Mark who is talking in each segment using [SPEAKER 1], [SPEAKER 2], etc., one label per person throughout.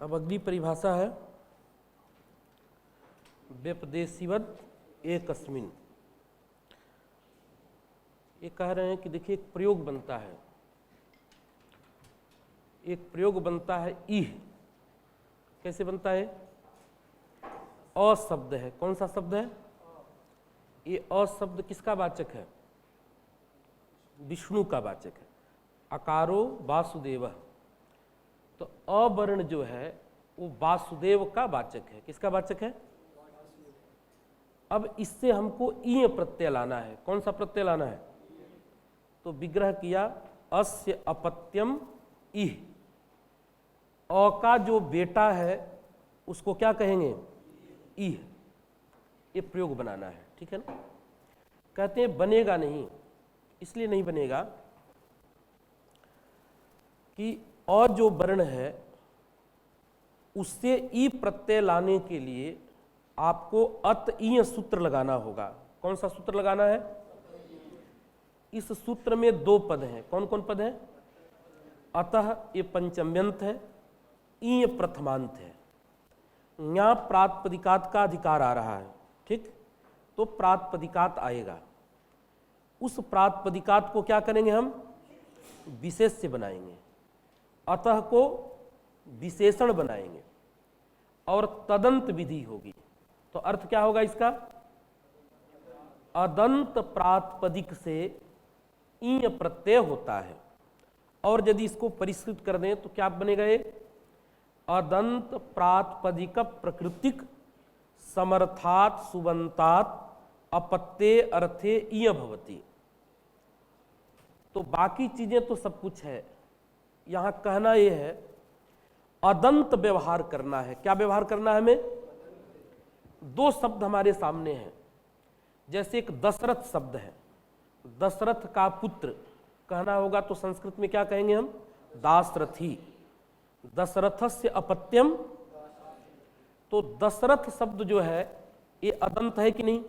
[SPEAKER 1] अब अगली परिभाषा है व्यपदेशीवद एकस्मिन्। ये कह रहे हैं कि देखिए एक प्रयोग बनता है, एक प्रयोग बनता है इह। कैसे बनता है? अ शब्द है। कौन सा शब्द है? ये अ शब्द किसका वाचक है? विष्णु का वाचक है। अकारो वासुदेव, तो अ वर्ण जो है वो वासुदेव का वाचक है। किसका वाचक है? अब इससे हमको ईय प्रत्यय लाना है। कौन सा प्रत्यय लाना है? तो विग्रह किया अस्य अपत्यम इह। अ का जो बेटा है उसको क्या कहेंगे? इह। ये प्रयोग बनाना है, ठीक है ना। कहते हैं बनेगा नहीं, इसलिए नहीं बनेगा कि अ जो वर्ण है उससे ई प्रत्यय लाने के लिए आपको अतईय सूत्र लगाना होगा। कौन सा सूत्र लगाना है? इस सूत्र में दो पद हैं। कौन कौन पद हैं? अतः ये पंचम्यंत है, ईय प्रथमांत है। यहां प्रातिपदिकात का अधिकार आ रहा है, ठीक। तो प्रातिपदिकात आएगा। उस प्रातिपदिकात को क्या करेंगे हम? विशेष से बनाएंगे। अतः को विशेषण बनाएंगे और तदंत विधि होगी। तो अर्थ क्या होगा इसका? अदंत प्रातिपदिक से ईय प्रत्यय होता है। और यदि इसको परिष्कृत कर दें तो क्या बनेगा? ये अदंत प्रातिपदिक प्रकृतिक समर्थात सुबंतात अपत्ये अर्थे ईय भवति। तो बाकी चीजें तो सब कुछ है, यहां कहना यह है अदंत व्यवहार करना है। क्या व्यवहार करना है हमें? दो शब्द हमारे सामने हैं। जैसे एक दशरथ शब्द है, दशरथ का पुत्र कहना होगा तो संस्कृत में क्या कहेंगे हम? दासरथी। दशरथस्य अपत्यम। तो दशरथ शब्द जो है ये अदंत है कि नहीं?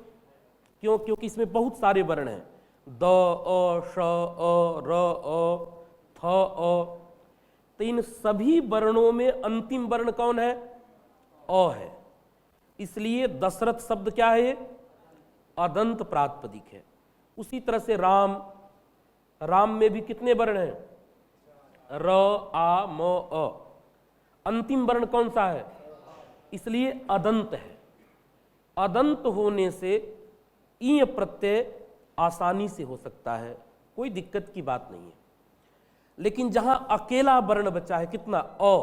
[SPEAKER 1] क्यों? क्योंकि इसमें बहुत सारे वर्ण हैं। द, अ, श, अ, र, अ, थ, अ। तो इन सभी वर्णों में अंतिम वर्ण कौन है? अ है। इसलिए दशरथ शब्द क्या है? अदंत प्रातिपदिक है। उसी तरह से राम, राम में भी कितने वर्ण हैं? र, आ, म, अ। अंतिम वर्ण कौन सा है? इसलिए अदंत है। अदंत होने से ईय प्रत्यय आसानी से हो सकता है, कोई दिक्कत की बात नहीं है। लेकिन जहां अकेला वर्ण बचा है कितना? अ।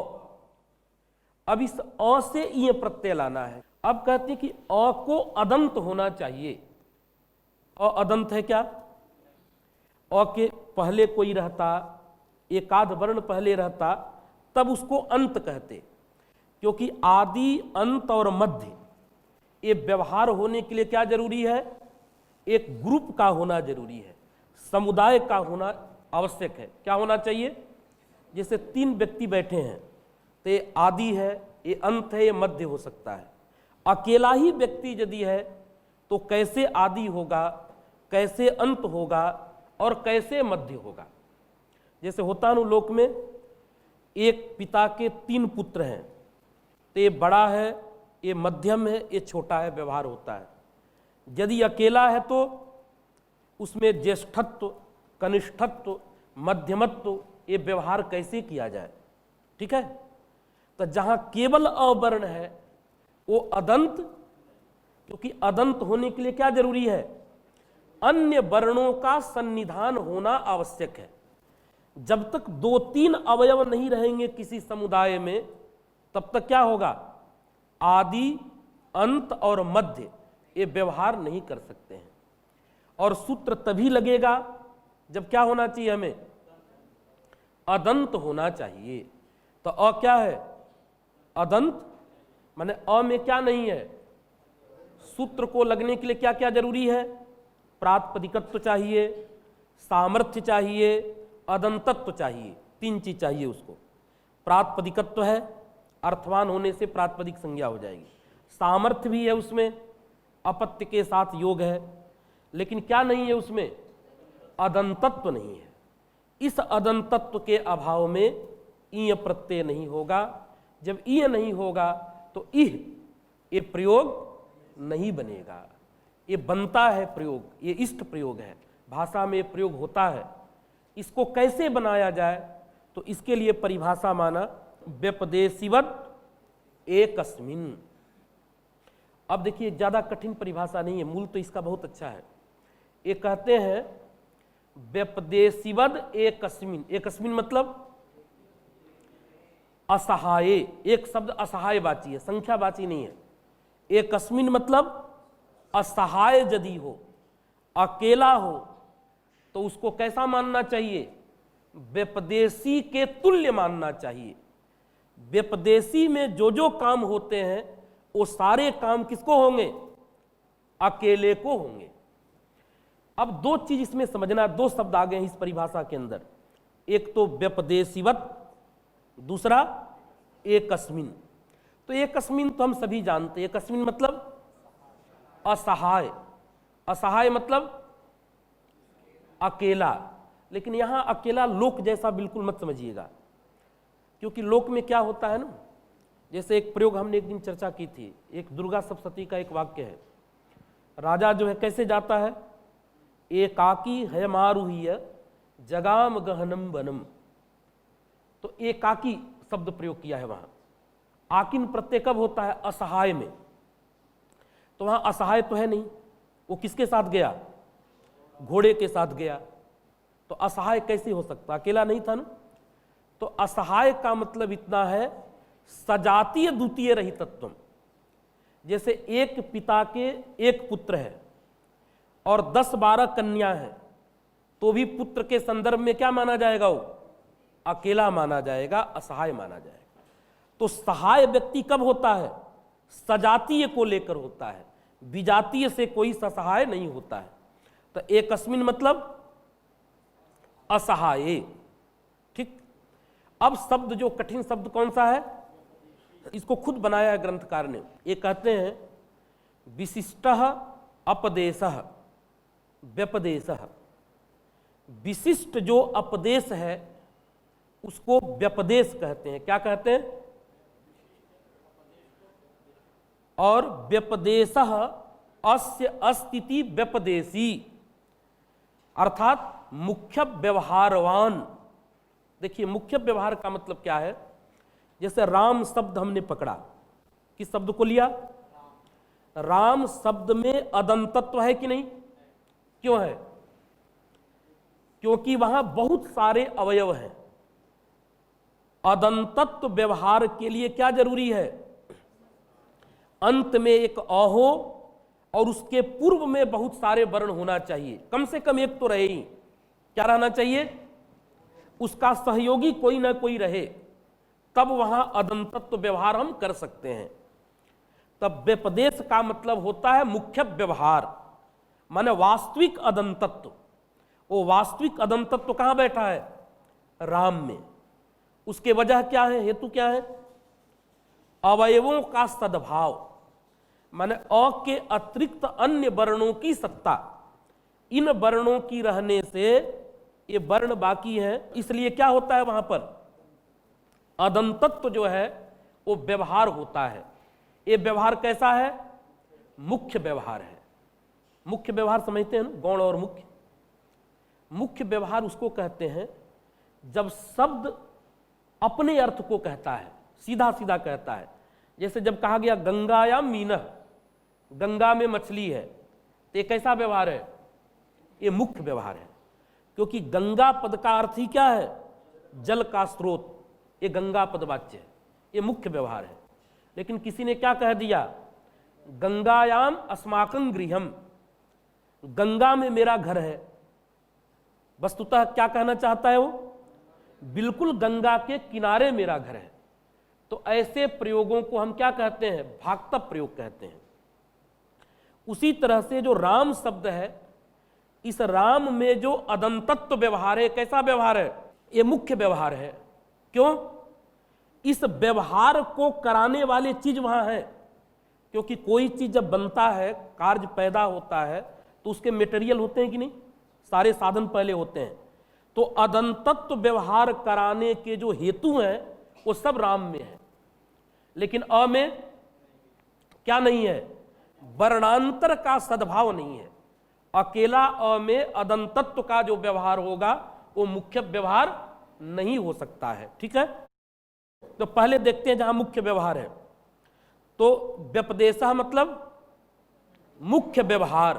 [SPEAKER 1] अब इस अ से ईय प्रत्यय लाना है। अब कहते हैं कि अ को अदंत होना चाहिए। अ अदंत है क्या? अ के पहले कोई रहता, एकाध वर्ण पहले रहता, तब उसको अंत कहते। क्योंकि आदि, अंत और मध्य ये व्यवहार होने के लिए क्या जरूरी है? एक ग्रुप का होना जरूरी है, समुदाय का होना आवश्यक है। क्या होना चाहिए? जैसे तीन व्यक्ति बैठे हैं तो ये आदि है, ये अंत है, ये मध्य हो सकता है। अकेला ही व्यक्ति यदि है तो कैसे आदि होगा, कैसे अंत होगा और कैसे मध्य होगा? जैसे होता है लोक में, एक पिता के तीन पुत्र हैं तो ये बड़ा है, ये मध्यम है, ये छोटा है, व्यवहार होता है। यदि अकेला है तो उसमें ज्येष्ठत्व, कनिष्ठत्व, मध्यमत्व ये व्यवहार कैसे किया जाए? ठीक है। तो जहां केवल अवर्ण है वो अदंत, क्योंकि अदंत होने के लिए क्या जरूरी है? अन्य वर्णों का सन्निधान होना आवश्यक है। जब तक दो तीन अवयव नहीं रहेंगे किसी समुदाय में तब तक क्या होगा? आदि, अंत और मध्य ये व्यवहार नहीं कर सकते हैं। और सूत्र तभी लगेगा जब क्या होना चाहिए? हमें अदंत होना चाहिए। तो अ क्या है? अदंत। माने अ में क्या नहीं है? सूत्र को लगने के लिए क्या क्या जरूरी है? प्रातिपदिकत्व चाहिए, सामर्थ्य चाहिए, अदंतत्व चाहिए। तीन चीज चाहिए उसको। प्रातिपदिकत्व है, अर्थवान होने से प्रातिपदिक संज्ञा हो जाएगी। सामर्थ्य भी है उसमें, अपत्य के साथ योग है। लेकिन क्या नहीं है उसमें? अदंतत्व नहीं है। इस अदंतत्व के अभाव में ईय प्रत्यय नहीं होगा। जब ईय नहीं होगा तो इह, ये प्रयोग नहीं बनेगा। ये बनता है प्रयोग, ये इष्ट प्रयोग है, भाषा में ये प्रयोग होता है। इसको कैसे बनाया जाए, तो इसके लिए परिभाषा माना व्यपदेशिवत एकस्मिन्। अब देखिए ज्यादा कठिन परिभाषा नहीं है, मूल तो इसका बहुत अच्छा है। ये कहते हैं व्यपदेशिवद एकस्मिन्। एकस्मिन् मतलब असहाय, एक शब्द असहायवाची है, संख्यावाची नहीं है। एकस्मिन् मतलब असहाय यदि हो, अकेला हो, तो उसको कैसा मानना चाहिए? व्यपदेशी के तुल्य मानना चाहिए। व्यपदेशी में जो जो काम होते हैं वो सारे काम किसको होंगे? अकेले को होंगे। अब दो चीज इसमें समझना, दो शब्द आ गए हैं इस परिभाषा के अंदर, एक तो व्यपदेशिवत, दूसरा एकस्मिन्। तो एकस्मिन् तो हम सभी जानते हैं, एकस्मिन् मतलब असहाय, असहाय मतलब अकेला। लेकिन यहां अकेला लोक जैसा बिल्कुल मत समझिएगा, क्योंकि लोक में क्या होता है ना, जैसे एक प्रयोग हमने एक दिन चर्चा की थी, एक दुर्गा सप्तशती का एक वाक्य है। राजा जो है कैसे जाता है? एकाकी है मारुह्य जगाम गहनम वनम। तो एकाकी शब्द प्रयोग किया है वहां। आकिन प्रत्यय कब होता है? असहाय में। तो वहां असहाय तो है नहीं, वो किसके साथ गया? घोड़े के साथ गया। तो असहाय कैसे हो सकता? अकेला नहीं था ना। तो असहाय का मतलब इतना है, सजातीय द्वितीय रहितत्व। जैसे एक पिता के एक पुत्र है और 10-12 कन्या है, तो भी पुत्र के संदर्भ में क्या माना जाएगा? वो अकेला माना जाएगा, असहाय माना जाएगा। तो सहाय व्यक्ति कब होता है? सजातीय को लेकर होता है, विजातीय से कोई सहाय नहीं होता है। तो एकस्मिन् मतलब असहाय। ठीक। अब शब्द जो कठिन शब्द कौन सा है, इसको खुद बनाया है ग्रंथकार ने। ये कहते हैं विशिष्टः अपदेशः व्यपदेशः। विशिष्ट जो अपदेश है उसको व्यपदेश कहते हैं। क्या कहते हैं? और व्यपदेशः अस्य अस्तिति व्यपदेशी, अर्थात मुख्य व्यवहारवान। देखिए मुख्य व्यवहार का मतलब क्या है? जैसे राम शब्द हमने पकड़ा, किस शब्द को लिया? राम शब्द में अदंतत्व है कि नहीं? क्यों है? क्योंकि वहां बहुत सारे अवयव हैं। अदंतत्व व्यवहार के लिए क्या जरूरी है? अंत में एक अ हो और उसके पूर्व में बहुत सारे वर्ण होना चाहिए, कम से कम एक तो रहे ही। क्या रहना चाहिए? उसका सहयोगी कोई ना कोई रहे, तब वहां अदंतत्व व्यवहार हम कर सकते हैं। तब व्यपदेश का मतलब होता है मुख्य व्यवहार, माने वास्तविक अदंतत्व। वो वास्तविक अदंतत्व कहां बैठा है? राम में। उसके वजह क्या है? हेतु क्या है? अवयवों का सद्भाव, माने अ के अतिरिक्त अन्य वर्णों की सत्ता। इन वर्णों की रहने से ये वर्ण बाकी है, इसलिए क्या होता है वहां पर? अदंतत्व जो है वो व्यवहार होता है। ये व्यवहार कैसा है? मुख्य व्यवहार है। मुख्य व्यवहार समझते हैं ना, गौण और मुख्य। मुख्य व्यवहार उसको कहते हैं जब शब्द अपने अर्थ को कहता है, सीधा सीधा कहता है। जैसे जब कहा गया गंगायाम मीनः, गंगा में मछली है, तो ये कैसा व्यवहार है? ये मुख्य व्यवहार है, क्योंकि गंगा पद का अर्थ ही क्या है? जल का स्रोत। ये गंगा पद वाच्य है, ये मुख्य व्यवहार है। लेकिन किसी ने क्या कह दिया? गंगायाम अस्माकं गृहम, गंगा में मेरा घर है। वस्तुतः क्या कहना चाहता है वो? बिल्कुल गंगा के किनारे मेरा घर है। तो ऐसे प्रयोगों को हम क्या कहते हैं? भाक्तव प्रयोग कहते हैं। उसी तरह से जो राम शब्द है, इस राम में जो अदंतत्व व्यवहार है, कैसा व्यवहार है? ये मुख्य व्यवहार है। क्यों? इस व्यवहार को कराने वाली चीज वहां है। क्योंकि कोई चीज जब बनता है, कार्य पैदा होता है, तो उसके मटेरियल होते हैं कि नहीं? सारे साधन पहले होते हैं। तो अदंतत्व व्यवहार कराने के जो हेतु हैं वो सब राम में है। लेकिन अ में क्या नहीं है, वर्णांतर का सद्भाव नहीं है। अकेला अ में अदंतत्व का जो व्यवहार होगा वो मुख्य व्यवहार नहीं हो सकता है। ठीक है, तो पहले देखते हैं जहां मुख्य व्यवहार है। तो व्यपदेशः मतलब मुख्य व्यवहार,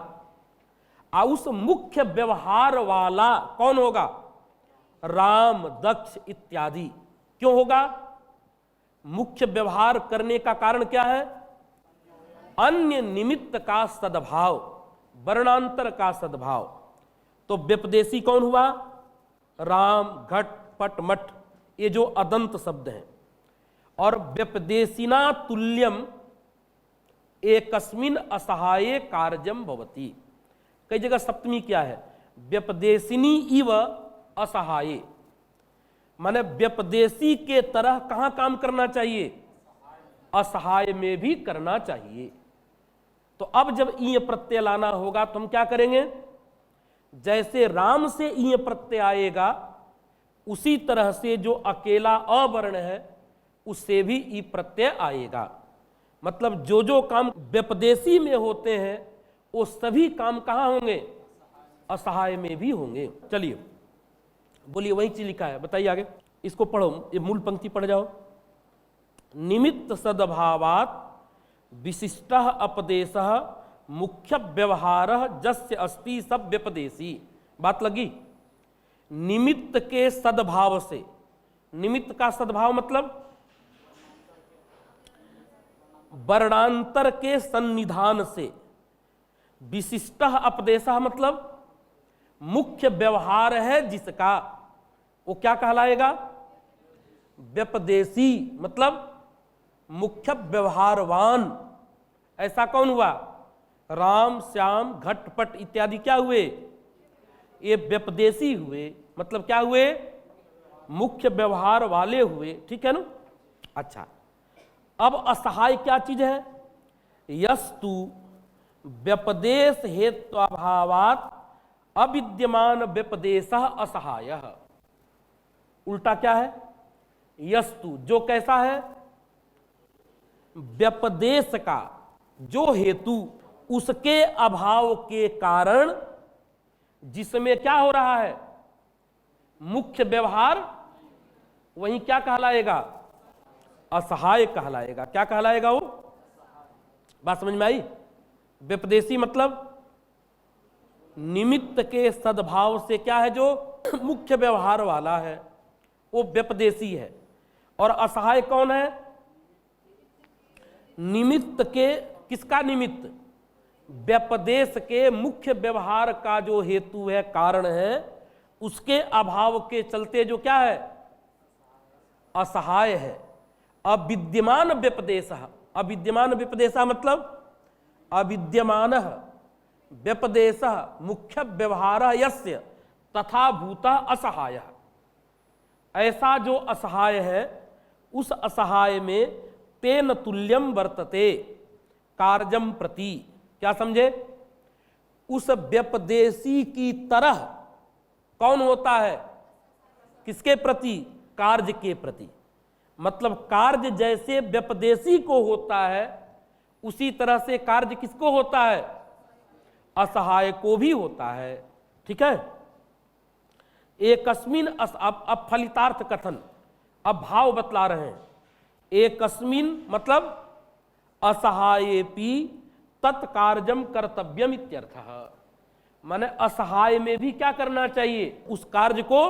[SPEAKER 1] और उस मुख्य व्यवहार वाला कौन होगा, राम, दक्ष इत्यादि। क्यों होगा, मुख्य व्यवहार करने का कारण क्या है, अन्य निमित्त का सद्भाव, वर्णांतर का सद्भाव। तो व्यपदेशी कौन हुआ, राम, घट, पट, मठ, ये जो अदंत शब्द हैं। और व्यपदेशिना तुल्यम एकस्मिन असहाये कार्यम भवति। कई जगह सप्तमी क्या है, व्यपदेशिनी इव असहाये, माने व्यपदेशी के तरह कहां काम करना चाहिए, असहाय में भी करना चाहिए। तो अब जब ईय प्रत्यय लाना होगा तो हम क्या करेंगे, जैसे राम से ईय प्रत्यय आएगा उसी तरह से जो अकेला अवर्ण है उससे भी ई प्रत्यय आएगा। मतलब जो जो काम व्यपदेशी में होते हैं वो सभी काम कहां होंगे, असहाय में भी होंगे। चलिए बोलिए, वही चीज लिखा है, बताइए आगे। इसको पढ़ो, ये मूल पंक्ति पढ़ जाओ। निमित्त सद्भावात् विशिष्टः अपदेशः मुख्य व्यवहारः जस्य अस्ति सब व्यपदेशी। बात लगी, निमित्त के सद्भाव से, निमित्त का सद्भाव मतलब वर्णांतर के सन्निधान से, विशिष्टः अपदेशः मतलब मुख्य व्यवहार है जिसका, वो क्या कहलाएगा, व्यपदेशी, मतलब मुख्य व्यवहारवान। ऐसा कौन हुआ, राम, श्याम, घट, पट इत्यादि क्या हुए, ये व्यपदेशी हुए, मतलब क्या हुए, मुख्य व्यवहार वाले हुए। ठीक है ना। अच्छा, अब असहाय क्या चीज है, यस्तु व्यपदेश हेत्वाभावात् अविद्यमान व्यपदेशः असहायः। उल्टा क्या है, यस्तु जो कैसा है, व्यपदेश का जो हेतु, उसके अभाव के कारण जिसमें क्या हो रहा है, मुख्य व्यवहार, वहीं क्या कहलाएगा, असहाय कहलाएगा। क्या कहलाएगा वो, बात समझ में आई। व्यपदेशी मतलब निमित्त के सद्भाव से क्या है, जो मुख्य व्यवहार वाला है वो व्यपदेशी है। और असहाय कौन है, निमित्त के, किसका निमित्त, व्यपदेश के मुख्य व्यवहार का जो हेतु है, कारण है, उसके अभाव के चलते जो क्या है, असहाय है। अविद्यमान व्यपदेश, अविद्यमान व्यपदेश मतलब अविद्यमान व्यपदेश मुख्य व्यवहार यस्य तथा भूता असहाय। ऐसा जो असहाय है, उस असहाय में तेन तुल्यम वर्तते कार्यम प्रति। क्या समझे, उस व्यपदेशी की तरह कौन होता है, किसके प्रति, कार्य के प्रति। मतलब कार्य जैसे व्यपदेशी को होता है उसी तरह से कार्य किसको होता है, असहाय को भी होता है। ठीक है। एकस्मिन अब फलितार्थ कथन, अब भाव बतला रहे हैं। एकस्मिन मतलब असहायेपि तत्कार्यम कर्तव्यम इत्यर्थः, माने असहाय में भी क्या करना चाहिए, उस कार्य को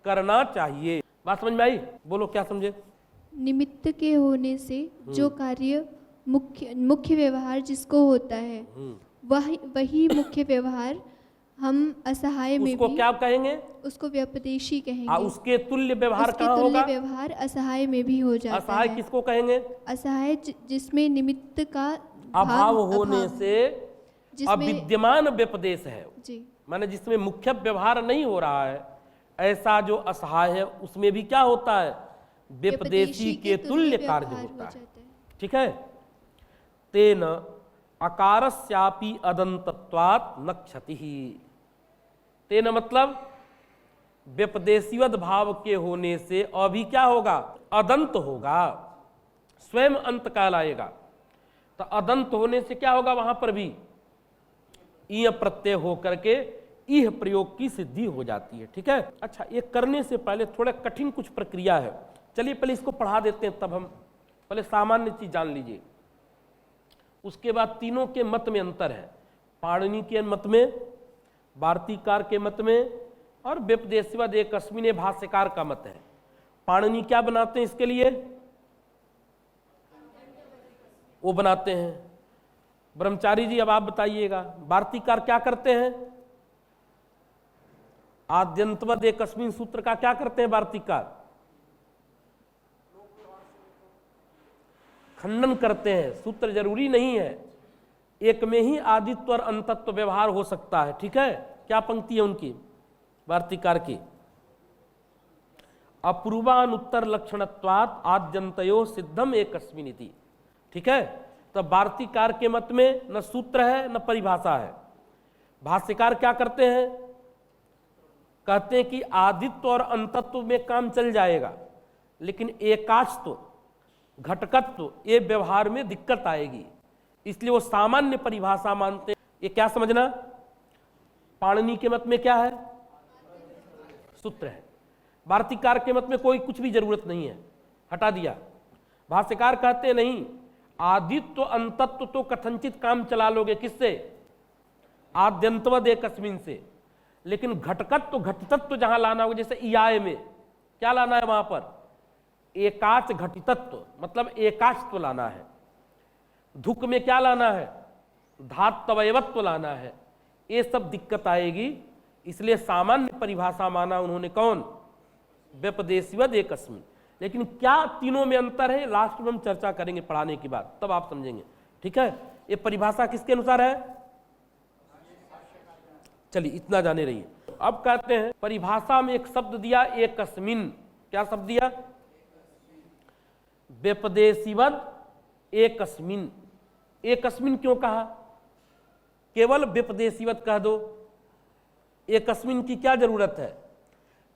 [SPEAKER 1] करना चाहिए। बात समझ में आई, बोलो क्या समझे।
[SPEAKER 2] निमित्त के होने से जो कार्य मुख्य व्यवहार जिसको होता है वही मुख्य व्यवहार हम असहाय में
[SPEAKER 1] उसको
[SPEAKER 2] भी
[SPEAKER 1] क्या कहेंगे,
[SPEAKER 2] उसको व्यपदेशी कहेंगे।
[SPEAKER 1] उसके तुल्य व्यवहार कहाँ होगा,
[SPEAKER 2] व्यवहार असहाय में भी हो जाता है।
[SPEAKER 1] असहाय किसको कहेंगे,
[SPEAKER 2] असहाय जिसमें निमित्त का
[SPEAKER 1] अभाव होने से अविद्यमान व्यपदेश है
[SPEAKER 2] जी,
[SPEAKER 1] माने जिसमें मुख्य व्यवहार नहीं हो रहा है, ऐसा जो असहाय है उसमें भी क्या होता है, व्यपदेशी के तुल्य कार्य होता है। ठीक है। तेन अकारस्यापि अदंतत्वात् न क्षतिः। तेन मतलब व्यपदेशीवद भाव के होने से अभी क्या होगा, अदंत होगा। स्वयं अंत कहलाएगा। तो अदंत होने से क्या होगा, वहां पर भी ईय प्रत्यय हो करके इह प्रयोग की सिद्धि हो जाती है। ठीक है। अच्छा, ये करने से पहले थोड़ा कठिन कुछ प्रक्रिया है, चलिए पहले इसको पढ़ा देते हैं, तब हम पहले सामान्य चीज जान लीजिए, उसके बाद तीनों के मत में अंतर है। पाणिनि के मत में, वार्तिकार के मत में और व्यपदेशिवद एकस्मिने भाष्यकार का मत है। पाणिनि क्या बनाते हैं इसके लिए, वो बनाते हैं। ब्रह्मचारी जी अब आप बताइएगा, वार्तिकार क्या करते हैं, आद्यंतवद एकस्मिन सूत्र का क्या करते हैं वार्तिकार, खंडन करते हैं। सूत्र जरूरी नहीं है, एक में ही आदित्व और अंतत्व व्यवहार हो सकता है। ठीक है। क्या पंक्ति है उनकी वार्तिकार की, अपूर्वानुत्तर लक्षणत्वात् आद्यंतयो सिद्धम एकस्मिन इति। ठीक है। तो वार्तिकार के मत में न सूत्र है न परिभाषा है। भाष्यकार क्या करते हैं, कहते हैं कि आदित्व और अंतत्व में काम चल जाएगा, लेकिन एकाच्त्व घटकत्व ये व्यवहार में दिक्कत आएगी, इसलिए वो सामान्य परिभाषा मानते हैं। ये क्या समझना, पाणिनि के मत में क्या है, सूत्र है। वार्तिकार के मत में कोई कुछ भी जरूरत नहीं है, हटा दिया। भाष्यकार कहते नहीं, आदित्व अंतत्व तो कथनचित काम चला लोगे, किससे, आद्यंतवद एकस्मिन से, लेकिन घटकत्व घटतत्व जहां लाना होगा, जैसे इयाय में क्या लाना है, वहां पर एकाच घटितत्व मतलब एकाच्त्व लाना है। धुक में क्या लाना है, धात्वयवत्व लाना है। ये सब दिक्कत आएगी, इसलिए सामान्य परिभाषा माना उन्होंने, कौन, व्यपदेशिवद एकस्मिन। लेकिन क्या तीनों में अंतर है, लास्ट में हम चर्चा करेंगे पढ़ाने के बाद, तब आप समझेंगे। ठीक है। ये परिभाषा किसके अनुसार है, चलिए इतना जाने रहिए। अब कहते हैं परिभाषा में एक शब्द दिया एकस्मिन, क्या शब्द दिया, व्यपदेशिवद एकस्मिन। एकस्मिन क्यों कहा, केवल व्यपदेशिवद कह दो, एकस्मिन की क्या जरूरत है।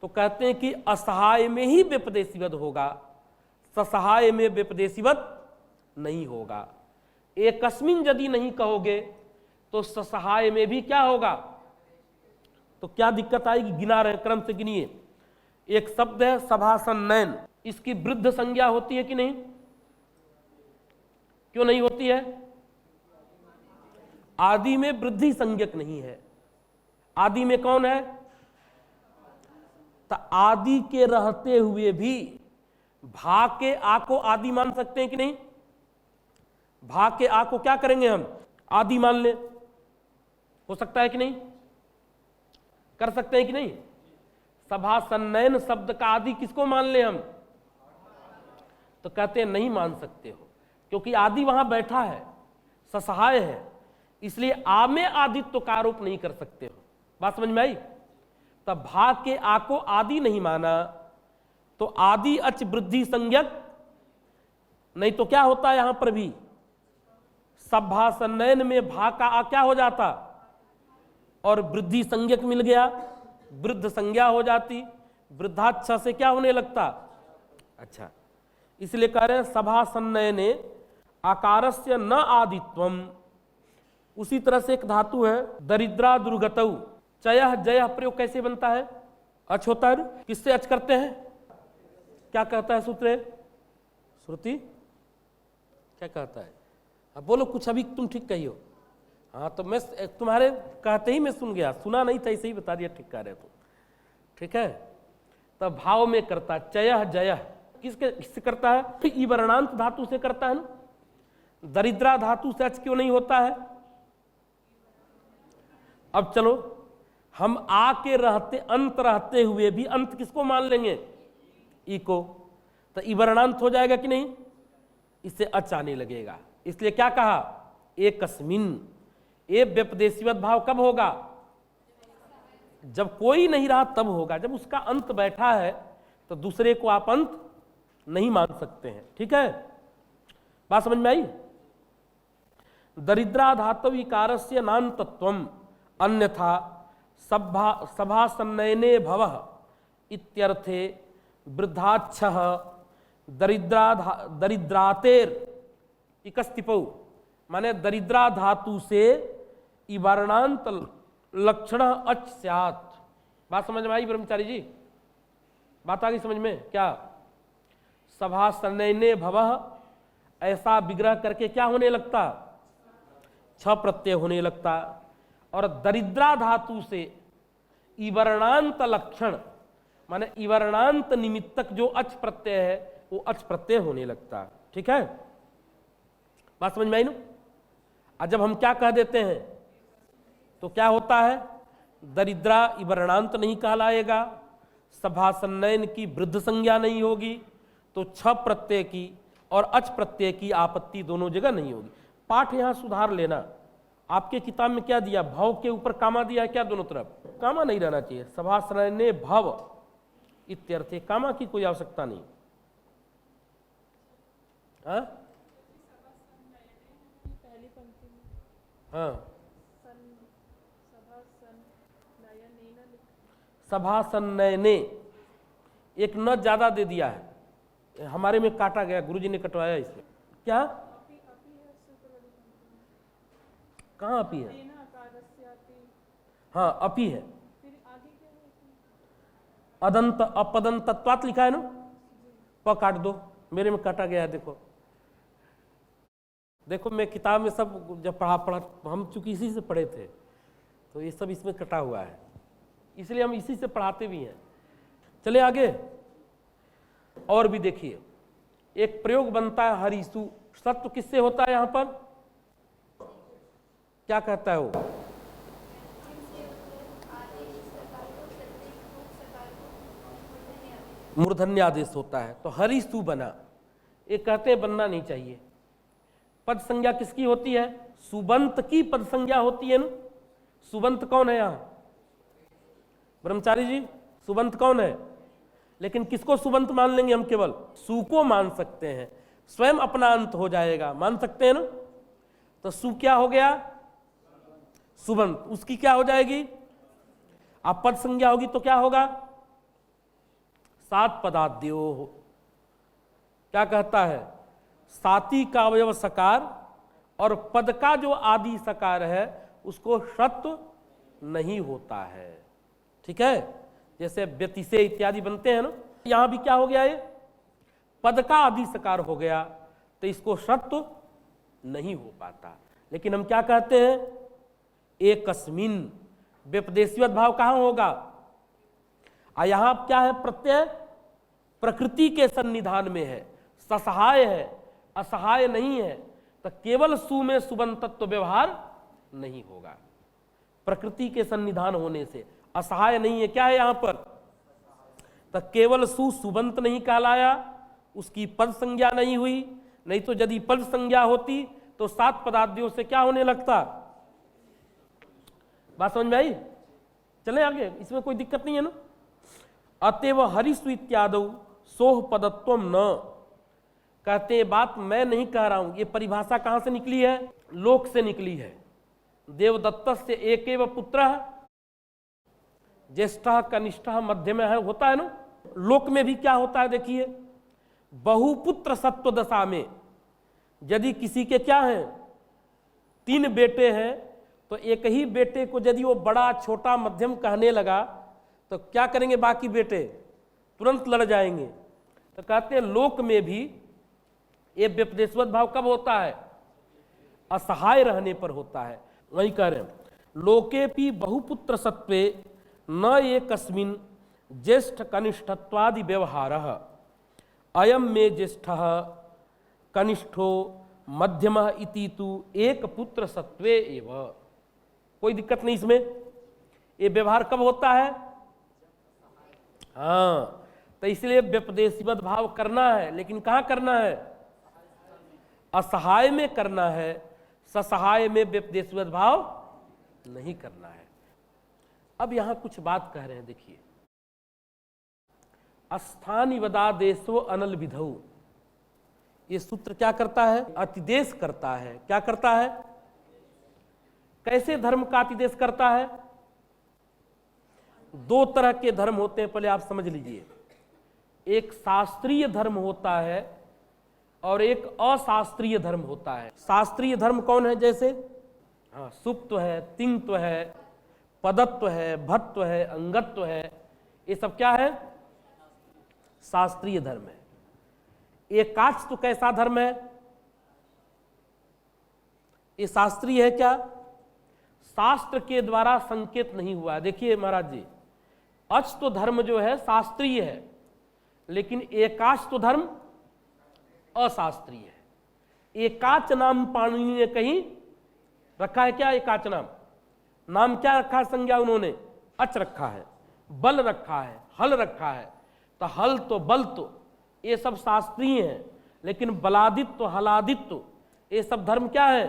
[SPEAKER 1] तो कहते हैं कि असहाय में ही व्यपदेशिवद होगा, ससहाय में व्यपदेशिवद नहीं होगा। एकस्मिन यदि नहीं कहोगे तो ससहाय में भी क्या होगा, तो क्या दिक्कत आएगी, गिना रहे क्रम से गिनिए। एक शब्द है सभासन्नयन, इसकी वृद्ध संज्ञा होती है कि नहीं, क्यों नहीं होती है, आदि में वृद्धि संज्ञक नहीं है। आदि में कौन है, तो आदि के रहते हुए भी भा के आ को आदि मान सकते हैं कि नहीं, भा के आ को क्या करेंगे हम, आदि मान ले, हो सकता है कि नहीं, कर सकते हैं कि नहीं। सभासन्नयन शब्द का आदि किसको मान ले हम, तो कहते हैं नहीं मान सकते हो, क्योंकि आदि वहां बैठा है, ससहाय है, इसलिए आ में आदित्व का आरोप नहीं कर सकते हो। बात समझ में आई। तब भा के आ को आदि नहीं माना तो आदि अच वृद्धि संज्ञक नहीं, तो क्या होता है यहां पर भी, सभासन्नयन में भा का आ क्या हो जाता, और वृद्धि संज्ञक मिल गया, वृद्ध संज्ञा हो जाती, वृद्धाच्छ से क्या होने लगता, अच्छा, इसलिए कह रहे हैं सभासन्नयने आकारस्य न आदित्वम। उसी तरह से एक धातु है दरिद्रा दुर्गतौ, चयः जयः प्रयोग कैसे बनता है, अच होता है, किससे अच करते हैं, क्या कहता है सूत्र, श्रुति क्या कहता है, अब बोलो कुछ, अभी तुम ठीक कही हो। हाँ तो मैं तुम्हारे कहते ही मैं सुन गया, सुना नहीं था, ऐसे ही बता दिया, ठीक कह रहे तुम। ठीक है। तब भाव में करता है, चयः जयः किससे करता है, फिर ईवर्णांत धातु से करता है ना। दरिद्रा धातु से अच क्यों नहीं होता है। अब चलो हम आ के रहते अंत रहते हुए भी अंत किसको मान लेंगे, ई को, तो ईवर्णांत हो जाएगा कि नहीं, इससे अच आने लगेगा। इसलिए क्या कहा, एकस्मिन। ये व्यपदेशिवत भाव कब होगा, जब कोई नहीं रहा तब होगा, जब उसका अंत बैठा है तो दूसरे को आप अंत नहीं मान सकते हैं। ठीक है, बात समझ में आई। दरिद्रा धातु इकारस्य नान्तत्वम अन्यथा सभासन्नयने भवः इत्यर्थे वृद्धाच्छः दरिद्रातेर इकस्तिपौ, माने दरिद्रा धातु से इवर्णांत लक्षण अच स्यात्। बात समझ में आई ब्रह्मचारी जी? बात आ गई समझ में? क्या सभासनयने भवः, ऐसा विग्रह करके क्या होने लगता? छ प्रत्यय होने लगता। और दरिद्रा धातु से इवर्णांत लक्षण माने इवर्णांत निमित्तक जो अच प्रत्यय है वो अच प्रत्यय होने लगता। ठीक है, बात समझ में आई ना? और जब हम क्या कह देते हैं तो क्या होता है? दरिद्रा इवर्णांत नहीं कहलाएगा, सभासनयन की वृद्ध संज्ञा नहीं होगी, तो छ प्रत्यय की और अच प्रत्यय की आपत्ति दोनों जगह नहीं होगी। पाठ यहां सुधार लेना। आपके किताब में क्या दिया? भव के ऊपर कामा दिया है क्या? दोनों तरफ कामा नहीं रहना चाहिए। सभासनयने भव इत्यर्थे, कामा की कोई आवश्यकता नहीं। हाँ हाँ, सभासनयने एक न ज्यादा दे दिया है, हमारे में काटा गया, गुरुजी ने कटवाया इसमें। क्या कहाँ अपी है? हाँ अपी है। अदंत अपदंत तत्वात लिखा है ना, प काट दो, मेरे में काटा गया है। देखो देखो, मैं किताब में सब जब पढ़ा हम चूंकि इसी से पढ़े थे तो ये सब इसमें कटा हुआ है, इसलिए हम इसी से पढ़ाते भी हैं। चले आगे और भी देखिए, एक प्रयोग बनता है हरिसु। सत्व किससे होता है? यहां पर क्या कहता है वो? मूर्धन्यादेश होता है, तो हरिसु बना। ये कहते हैं बनना नहीं चाहिए। पद संज्ञा किसकी होती है? सुबंत की पद संज्ञा होती है ना। सुबंत कौन है यहां? ब्रह्मचारी जी, सुबंत कौन है? लेकिन किसको सुबंत मान लेंगे हम? केवल सु को मान सकते हैं, स्वयं अपना अंत हो जाएगा, मान सकते हैं ना। तो सु क्या हो गया? सुबंत। उसकी क्या हो जाएगी? अब पद संज्ञा होगी तो क्या होगा? सात पदाद्यो। क्या कहता है? साती का अवयव सकार और पद का जो आदि सकार है उसको शत्व नहीं होता है। ठीक है, जैसे व्यतिशय इत्यादि बनते हैं ना, यहां भी क्या हो गया? ये पद का आदि सकार हो गया तो इसको शत्व नहीं हो पाता। लेकिन हम क्या कहते हैं? एकस्मिन। व्यपदेशीवत भाव कहां होगा? यहां क्या है? प्रत्यय प्रकृति के सन्निधान में है, ससहाय है, असहाय नहीं है, तो केवल सु में सुबंतत्व व्यवहार नहीं होगा। प्रकृति के सन्निधान होने से असहाय नहीं है। क्या है यहां पर? तो केवल सु सुबंत नहीं कहलाया, उसकी पद संज्ञा नहीं हुई। नहीं तो यदि पद संज्ञा होती तो सात पदाद्यों से क्या होने लगता? बात समझ में आई? चले आगे, इसमें कोई दिक्कत नहीं है ना। अतएव हरिसु इत्यादौ सोह पदत्वम न। कहते हैं बात मैं नहीं कह रहा हूं, ये परिभाषा कहां से निकली है? लोक से निकली है। देवदत्त से एकेव पुत्र ज्येष्ठ कनिष्ठ मध्यम है, होता है ना। लोक में भी क्या होता है? देखिए, बहुपुत्र सत्व दशा में यदि किसी के क्या है? 3 बेटे हैं, तो एक ही बेटे को यदि वो बड़ा छोटा मध्यम कहने लगा तो क्या करेंगे? बाकी बेटे तुरंत लड़ जाएंगे। तो कहते हैं लोक में भी ये व्यपदेशवत भाव कब होता है? असहाय रहने पर होता है। वही कह रहे हैं, लोकेपि बहुपुत्र सत्वे न एकस्मिन् ज्येष्ठ कनिष्ठत्वादि व्यवहारः अयम में ज्येष्ठ कनिष्ठो मध्यमः इति तु एक पुत्र सत्वे एव। कोई दिक्कत नहीं इसमें। ये व्यवहार कब होता है? हाँ, तो इसलिए व्यपदेशीवत भाव करना है, लेकिन कहां करना है? असहाय में करना है, ससहाय में व्यपदेशीवत भाव नहीं करना है। अब यहां कुछ बात कह रहे हैं, देखिए। अस्थानिवदादेशो अनल विधौ, ये सूत्र क्या करता है? अतिदेश करता है। क्या करता है? कैसे धर्म का अतिदेश करता है? 2 तरह के धर्म होते हैं, पहले आप समझ लीजिए। एक शास्त्रीय धर्म होता है और एक अशास्त्रीय धर्म होता है। शास्त्रीय धर्म कौन है? जैसे हाँ, सुप्त है, तिंगत्व है, पदत्व है, भत्व है, अंगत्व है, ये सब क्या है? शास्त्रीय धर्म है। एकाच तो कैसा धर्म है? ये शास्त्रीय है क्या? शास्त्र के द्वारा संकेत नहीं हुआ। देखिए महाराज जी, अच तो धर्म जो है शास्त्रीय है, लेकिन एकाच तो धर्म अशास्त्रीय है। एकाच नाम पाणिनि ने कहीं रखा है क्या? एकाच नाम क्या रखा है? संज्ञा उन्होंने अच रखा है, बल रखा है, हल रखा है। तो हल तो बल तो ये सब शास्त्रीय है, लेकिन बलादित्व हलादित्व ये सब धर्म क्या है?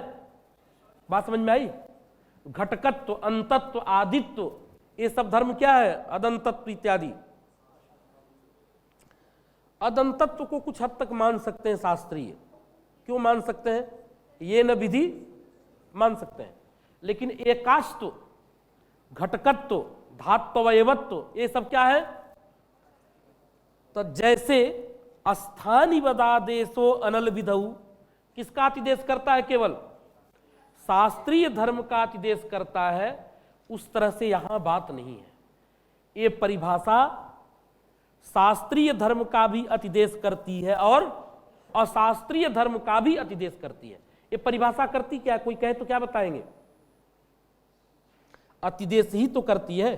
[SPEAKER 1] बात समझ में आई? घटकत्व, अंतत्व, आदित्व ये सब धर्म क्या है? अदंतत्व इत्यादि। अदंतत्व को कुछ हद तक मान सकते हैं शास्त्रीय। क्यों मान सकते हैं? ये न विधि मान सकते हैं, लेकिन एकाश्व, घटकत्व, धात्वयवत्व ये सब क्या है? तो जैसे स्थानिवदादेशो अनल विधौ किसका अतिदेश करता है? केवल शास्त्रीय धर्म का अतिदेश करता है। उस तरह से यहां बात नहीं है। ये परिभाषा शास्त्रीय धर्म का भी अतिदेश करती है और अशास्त्रीय धर्म का भी अतिदेश करती है। ये परिभाषा करती क्या? कोई कहे तो क्या बताएंगे? अतिदेश ही तो करती है।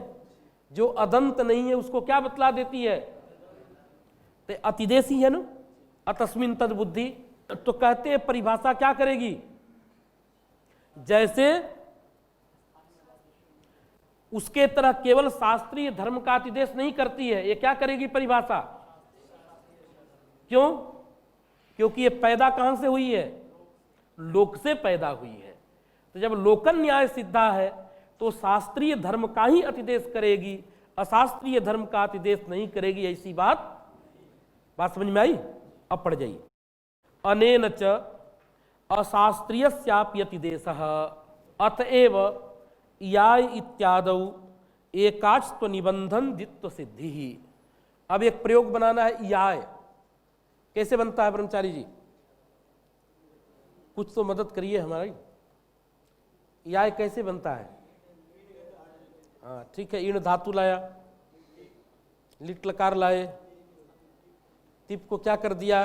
[SPEAKER 1] जो अदंत नहीं है उसको क्या बतला देती है? तो अतिदेश ही है ना, अतस्मिन तद बुद्धि। तो कहते हैं परिभाषा क्या करेगी? जैसे उसके तरह केवल शास्त्रीय धर्म का अतिदेश नहीं करती है, ये क्या करेगी परिभाषा? क्यों? क्योंकि ये पैदा कहां से हुई है? लोक से पैदा हुई है। तो जब लोकन न्याय सिद्धा है तो शास्त्रीय धर्म का ही अतिदेश करेगी, अशास्त्रीय धर्म का अतिदेश नहीं करेगी। ऐसी बात समझ में आई? अब पढ़ जाइए। अनेन च अशास्त्रीयस्यापि अतिदेशः अतएव याय इत्यादौ एकाच्त्व निबंधन द्वित्व सिद्धि ही। अब एक प्रयोग बनाना है। याय कैसे बनता है ब्रह्मचारी जी? कुछ तो मदद करिए हमारी। याय कैसे बनता है? हाँ ठीक है। ईण धातु लाया, लिट लकार लाए, तिप को क्या कर दिया,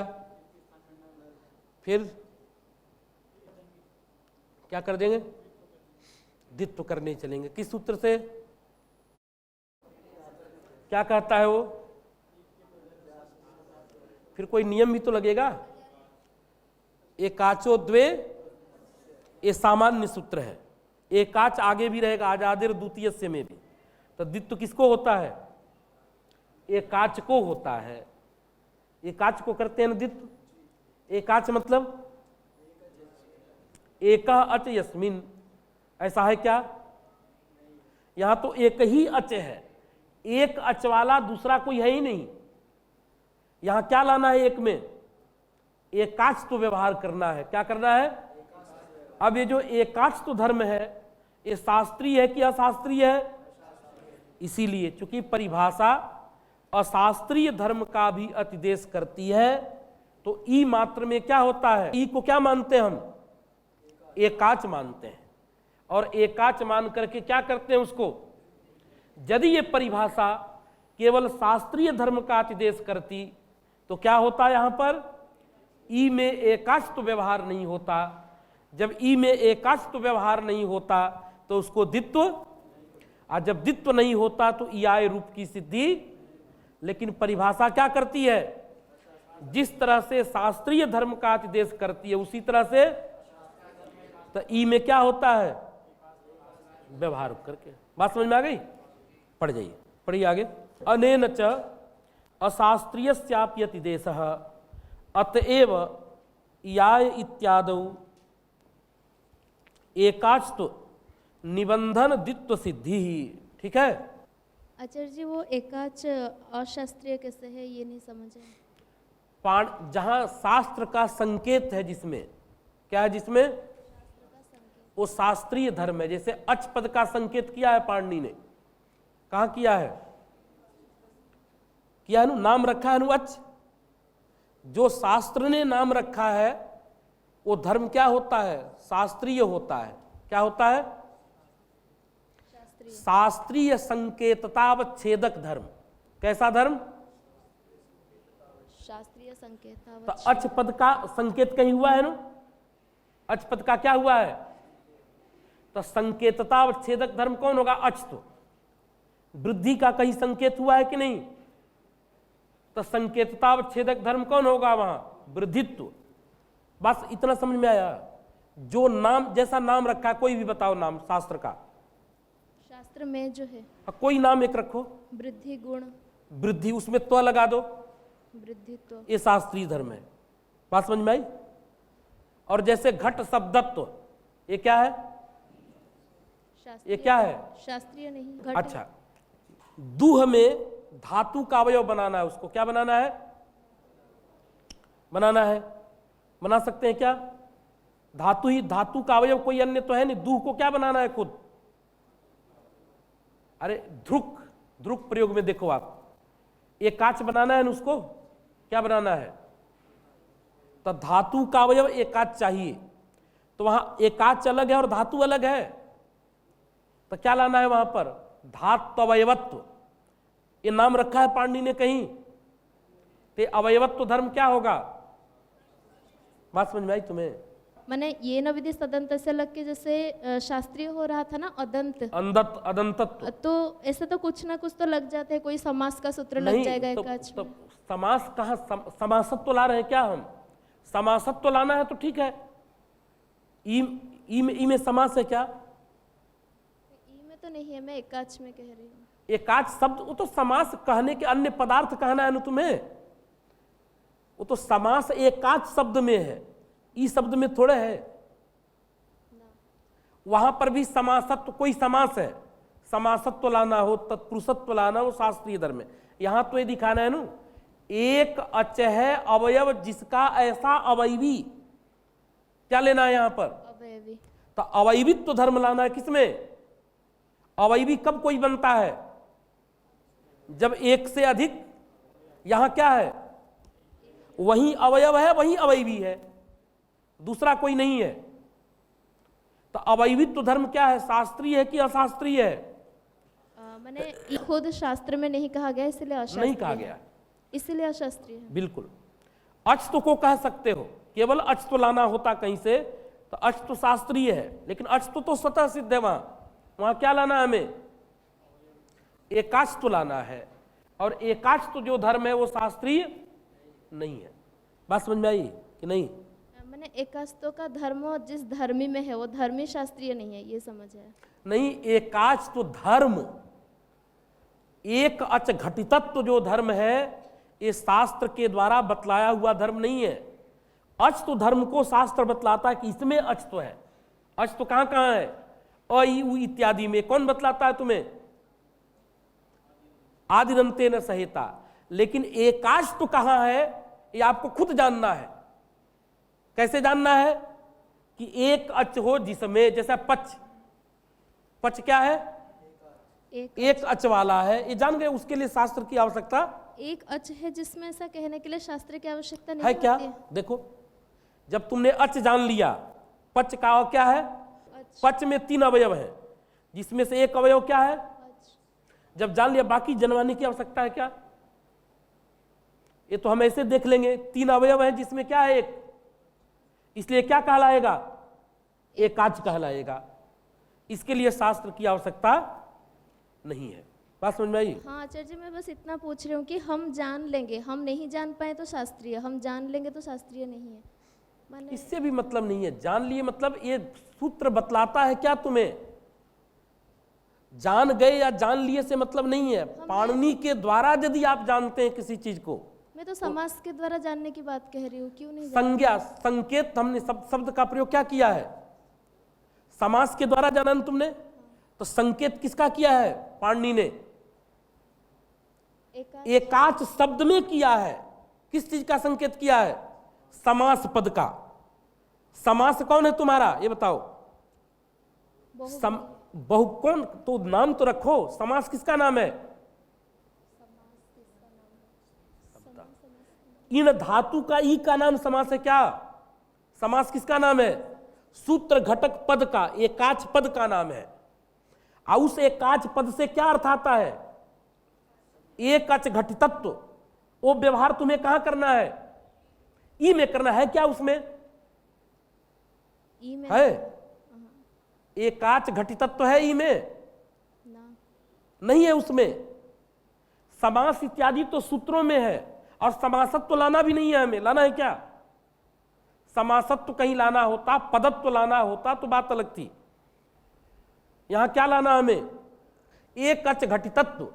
[SPEAKER 1] फिर क्या कर देंगे? द्वित्व करने चलेंगे। किस सूत्र से? क्या कहता है वो? फिर कोई नियम भी तो लगेगा। एकाचो द्वे ये सामान्य सूत्र है। एकाच आगे भी रहेगा, आजादिर द्वितीयस्य में भी। तो द्वित्व किसको होता है? एकाच को होता है। एकाच को करते हैं द्वित्व। एकाच मतलब एका अच यस्मिन, ऐसा है क्या? यहां तो एक ही अच है, एक अच वाला दूसरा कोई है ही नहीं। यहां क्या लाना है? एक में एकाच तो व्यवहार करना है। क्या करना है? अब ये जो एकाच तो धर्म है ये शास्त्रीय है कि अशास्त्रीय है? इसीलिए चूंकि परिभाषा अशास्त्रीय धर्म का भी अतिदेश करती है तो ई मात्र में क्या होता है? ई को क्या मानते हैं हम? एकाच मानते हैं। और एकाच मान करके क्या करते हैं उसको? यदि ये परिभाषा केवल शास्त्रीय धर्म का अतिदेश करती तो क्या होता है? यहां पर ई में एकाच तो व्यवहार नहीं होता। जब ई में एकाच तो व्यवहार नहीं होता तो उसको द्वित्व, और जब द्वित्व नहीं होता तो ईआय रूप की सिद्धि। लेकिन परिभाषा क्या करती है? जिस तरह से शास्त्रीय धर्म का अतिदेश करती है उसी तरह से तो ई में क्या होता है? व्यवहार करके। बात समझ में आ गई? पढ़ जाइए, पढ़िए आगे। अनेन च अशास्त्रीयस्यापि अतिदेशः अतएव याय इत्यादौ एकाच्त्व निबंधन द्वित्व सिद्धि ही। ठीक है
[SPEAKER 3] आचार्य जी, वो एकाच अशास्त्रीय कैसे है ये नहीं समझे।
[SPEAKER 1] जहां शास्त्र का संकेत है, जिसमें क्या है? जिसमें वो शास्त्रीय धर्म है। जैसे अच पद का संकेत किया है पाणिनि ने, कहां किया है? किया है नु, नाम रखा है नु अच। जो शास्त्र ने नाम रखा है वो धर्म क्या होता है? शास्त्रीय होता है। क्या होता है? शास्त्रीय संकेततावच्छेदक धर्म। कैसा धर्म?
[SPEAKER 3] शास्त्रीय संकेत
[SPEAKER 1] तो अच पद का संकेत कहीं हुआ है ना? अच पद का क्या हुआ है? तो संकेततावच्छेदक धर्म कौन होगा? अच। तो वृद्धि का कहीं संकेत हुआ है कि नहीं? तो संकेततावच्छेदक धर्म कौन होगा वहां? वृद्धित्व। बस इतना समझ में आया। जो नाम, जैसा नाम रखा है, कोई भी बताओ नाम शास्त्र का।
[SPEAKER 3] शास्त्र में जो है
[SPEAKER 1] कोई नाम एक रखो।
[SPEAKER 3] वृद्धि गुण,
[SPEAKER 1] वृद्धि, उसमें तो लगा दो,
[SPEAKER 3] वृद्धित्व।
[SPEAKER 1] ये शास्त्रीय धर्म है। बात समझ में आई? और जैसे घट शब्दत्व, ये क्या है? ये क्या है?
[SPEAKER 3] शास्त्रीय नहीं, घट।
[SPEAKER 1] अच्छा, दूह में धातु का अवयव बनाना है, उसको क्या बनाना है? बनाना है, बना सकते हैं क्या? धातु ही, धातु का अवयव कोई अन्य तो है नहीं। दूह को क्या बनाना है खुद? अरे ध्रुक, ध्रुक प्रयोग में देखो आप, एकाच बनाना है ना, उसको क्या बनाना है? तो धातु का अवयव एकाच चाहिए, तो वहां एकाच अलग है और धातु अलग है, तो क्या लाना है वहां पर? धात्वयवत्व। ये नाम रखा है पाणिनि ने कहीं, ते अवयवत्व धर्म क्या होगा? बात समझ में आई तुम्हें?
[SPEAKER 3] मैंने ये न विधि सदंत से लग के जैसे शास्त्रीय हो रहा था ना, अदंत,
[SPEAKER 1] अंदत अदंतत्व।
[SPEAKER 3] तो ऐसे तो कुछ ना कुछ तो लग जाते हैं, कोई समास का सूत्र लग
[SPEAKER 1] नहीं,
[SPEAKER 3] जाएगा
[SPEAKER 1] तो
[SPEAKER 3] एकाच में।
[SPEAKER 1] समास कहाँ? समासत्व ला रहे हैं क्या हम? समासत्व लाना है तो ठीक है। ई में समास है क्या?
[SPEAKER 3] ई में तो नहीं है, मैं एकाच में कह रही हूँ।
[SPEAKER 1] एकाच शब्द, वो तो समास कहने के अन्य पदार्थ कहना है ना तुम्हें। वो तो समास एकाच शब्द में है, ई शब्द में थोड़े है। वहां पर भी समासत्व, कोई समास है, समासत्व लाना हो, तत्पुरुषत्व लाना हो, शास्त्रीय धर्म है। यहां तो ये दिखाना है ना, एक अच है अवयव जिसका ऐसा अवयवी, क्या लेना है यहां पर?
[SPEAKER 3] अवयवी।
[SPEAKER 1] तो अवयवित्व धर्म लाना है। किसमें? अवयवी कब कोई बनता है? जब एक से अधिक, यहां क्या है? वही अवयव है, वही अवयवी है, दूसरा कोई नहीं है। तो अवयवित्व धर्म क्या है? शास्त्रीय है कि अशास्त्रीय है?
[SPEAKER 3] मैंने खुद शास्त्र में नहीं कहा गया, इसलिए अशास्त्रीय
[SPEAKER 1] नहीं कहा गया,
[SPEAKER 3] इसलिए अशास्त्रीय है।
[SPEAKER 1] बिल्कुल। अच को कह सकते हो, केवल अच तो लाना होता कहीं से, तो अच तो शास्त्रीय है, लेकिन अच तो स्वतः सिद्ध है। वहां क्या लाना है हमें? एकाच तो लाना है, और एकाच तो जो धर्म है वो शास्त्रीय नहीं है। बात समझ में आई कि नहीं?
[SPEAKER 3] मैंने एकास्तों का धर्म जिस धर्मी में है वो धर्मी शास्त्रीय नहीं है, ये समझ है।
[SPEAKER 1] नहीं, एकाच तो धर्म, एक अच घटितत्व जो धर्म है, ये शास्त्र के द्वारा बतलाया हुआ धर्म नहीं है। अच तो धर्म को शास्त्र बतलाता है कि इसमें अच तो है। अच तो कहां कहां है? अ, इ, उ इत्यादि में। कौन बतलाता है तुम्हें? आदिरंते न सहेता। लेकिन एकाच तो कहां है, ये आपको खुद जानना है। कैसे जानना है? कि एक अच हो जिसमें, जैसा पच, पच क्या है? एक अच वाला है, ये जान गए। उसके लिए शास्त्र की आवश्यकता
[SPEAKER 3] एक अच है जिसमें ऐसा कहने के लिए शास्त्र की आवश्यकता नहीं
[SPEAKER 1] है क्या?
[SPEAKER 3] होती है।
[SPEAKER 1] देखो, जब तुमने अच जान लिया, पच का क्या है? पच में 3 अवयव है, जिसमें से एक अवयव क्या है? जब जान लिया, बाकी जनवाने की आवश्यकता है क्या? ये तो हम ऐसे देख लेंगे। 3 अवयव है जिसमें क्या है? एक, इसलिए क्या कहलाएगा? एकाच कहलाएगा। इसके लिए शास्त्र की आवश्यकता नहीं है। बात समझ में आई?
[SPEAKER 3] हाँ आचार्य जी, मैं बस इतना पूछ रही हूँ कि हम जान लेंगे, हम नहीं जान पाए तो शास्त्रीय, हम जान लेंगे तो शास्त्रीय नहीं है। मैंने
[SPEAKER 1] इससे भी मतलब नहीं है। जान लिए मतलब ये सूत्र बतलाता है क्या तुम्हें? जान गए या जान लिए से मतलब नहीं है। पाणिनि के द्वारा यदि आप जानते हैं किसी चीज को,
[SPEAKER 3] मैं तो समास के द्वारा जानने की बात कह रही हूँ, क्यों नहीं
[SPEAKER 1] संज्ञा, संकेत, हमने शब्द का प्रयोग क्या किया है? समास के द्वारा जाना ना तुमने, तो संकेत किसका किया है? पाणिनि ने एकाच शब्द में किया है। किस चीज का संकेत किया है? समास पद का। समास कौन है तुम्हारा, ये बताओ? बहु कौन? तो नाम तो रखो। समास किसका नाम है? इन धातु का ई का नाम समास है क्या? समास किसका नाम है? सूत्र घटक पद का, एकाच पद का नाम है। और उस एकाच पद से क्या अर्थ आता है? एकच घटितत्व। वो व्यवहार तुम्हें कहां करना है? ई में करना है क्या? उसमें
[SPEAKER 3] ई में
[SPEAKER 1] है एकाच घटितत्व है ई में?
[SPEAKER 3] ना।
[SPEAKER 1] नहीं है उसमें। समास इत्यादि तो सूत्रों में है, और समासत्व लाना भी नहीं है हमें। लाना है क्या? समासत्व कहीं लाना होता, पदत्व लाना होता तो बात अलग थी। यहां क्या लाना हमें? एकच घटितत्व।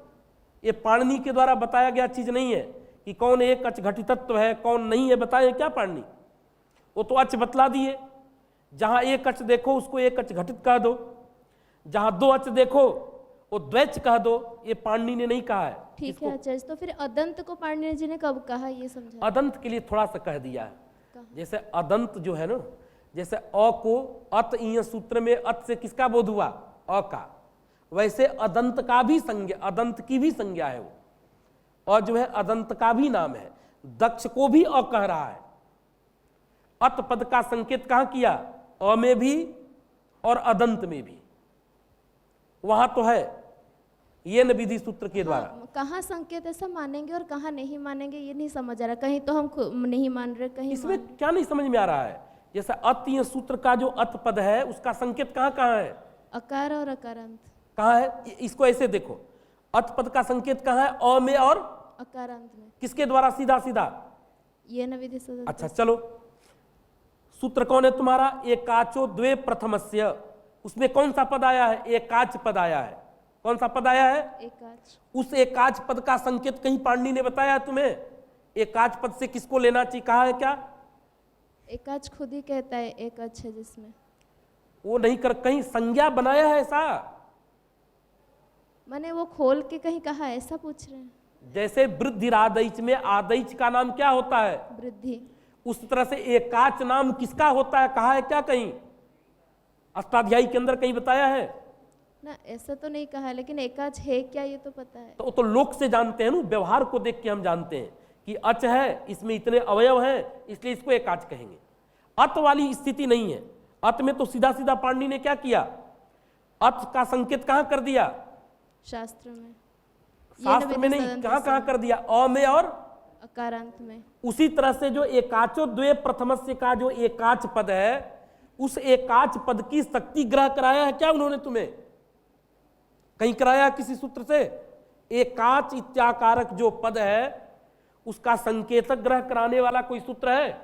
[SPEAKER 1] ये पाणिनि के द्वारा बताया गया चीज नहीं है कि कौन एकच घटितत्व है कौन नहीं है। बताए क्या पाणिनि? वो तो अच बतला दिए। जहां एक अच देखो उसको एकच घटित कह दो, जहां दो अच देखो वो द्वैच कह दो। ये पाणिनि ने नहीं कहा है।
[SPEAKER 3] ठीक है आचार्य, तो फिर अदंत को पाणिनि जी ने कब कहा ये समझा?
[SPEAKER 1] अदंत के लिए थोड़ा सा कह दिया है।
[SPEAKER 3] कहा?
[SPEAKER 1] जैसे अदंत जो है ना, जैसे अ को अत ईय सूत्र में अत से किसका बोध हुआ? अ का। वैसे अदंत का भी संज्ञा, अदंत की भी संज्ञा है वो। और जो है अदंत का भी नाम है। दक्ष को भी अ कह रहा है। अत पद का संकेत कहां किया? अ में भी और अदंत में भी। वहां तो है ये न विधि सूत्र के द्वारा।
[SPEAKER 3] हाँ, कहाँ संकेत ऐसा मानेंगे और कहाँ नहीं मानेंगे ये नहीं समझ आ रहा। कहीं तो हम नहीं मान रहे, कहीं
[SPEAKER 1] इसमें
[SPEAKER 3] मान रहे।
[SPEAKER 1] क्या नहीं समझ में आ रहा है? जैसे अतीय सूत्र का जो अत पद है उसका संकेत कहां कहां है?
[SPEAKER 3] अकार और अकारांत।
[SPEAKER 1] कहां है? इसको ऐसे देखो, अत पद का संकेत कहां है? अ में और
[SPEAKER 3] अकारांत में।
[SPEAKER 1] किसके द्वारा? सीधा सीधा।
[SPEAKER 3] ये न विधि सदस्य।
[SPEAKER 1] अच्छा चलो, सूत्र कौन है तुम्हारा? एकाचो द्वे प्रथमस्य। उसमें कौन सा पद आया है? एकाच पद आया है। कौन सा पद आया है?
[SPEAKER 3] एकाच।
[SPEAKER 1] उस एकाच पद का संकेत कहीं पाणिनि ने बताया है तुम्हें? एकाच पद से किसको लेना चाहिए? कहा है क्या?
[SPEAKER 3] एकाच खुद ही कहता है एकच है जिसमें।
[SPEAKER 1] वो नहीं कर, कहीं संज्ञा बनाया है ऐसा?
[SPEAKER 3] मैंने वो खोल के कहीं कहा, ऐसा पूछ रहे हैं?
[SPEAKER 1] जैसे वृद्धिरादैच में आदैच का नाम क्या होता है?
[SPEAKER 3] वृद्धि।
[SPEAKER 1] उस तरह से एकाच नाम किसका होता है? कहा है क्या कहीं? अष्टाध्यायी के अंदर कहीं बताया है?
[SPEAKER 3] ना, ऐसा तो नहीं कहा है, लेकिन एकाच है क्या ये तो पता है।
[SPEAKER 1] तो लोक से जानते हैं ना, व्यवहार को देख के हम जानते हैं कि अच है, इसमें इतने अवयव हैं, इसलिए इसको एकाच कहेंगे। अत वाली स्थिति नहीं है। अत में तो सीधा सीधा पाणिनि ने क्या किया? अत का संकेत कहां कर दिया?
[SPEAKER 3] शास्त्र में।
[SPEAKER 1] शास्त्र में नहीं, कहां कहां कर दिया? अ में और
[SPEAKER 3] अकारांत में।
[SPEAKER 1] उसी तरह से जो एकाचो द्वे प्रथमस्य का जो एकाच पद है, उस एकाच पद की शक्ति ग्रह कराया है क्या उन्होंने तुम्हें? कहीं कराया किसी सूत्र से? एकाच इत्याकारक जो पद है उसका संकेतक ग्रह कराने वाला कोई सूत्र है?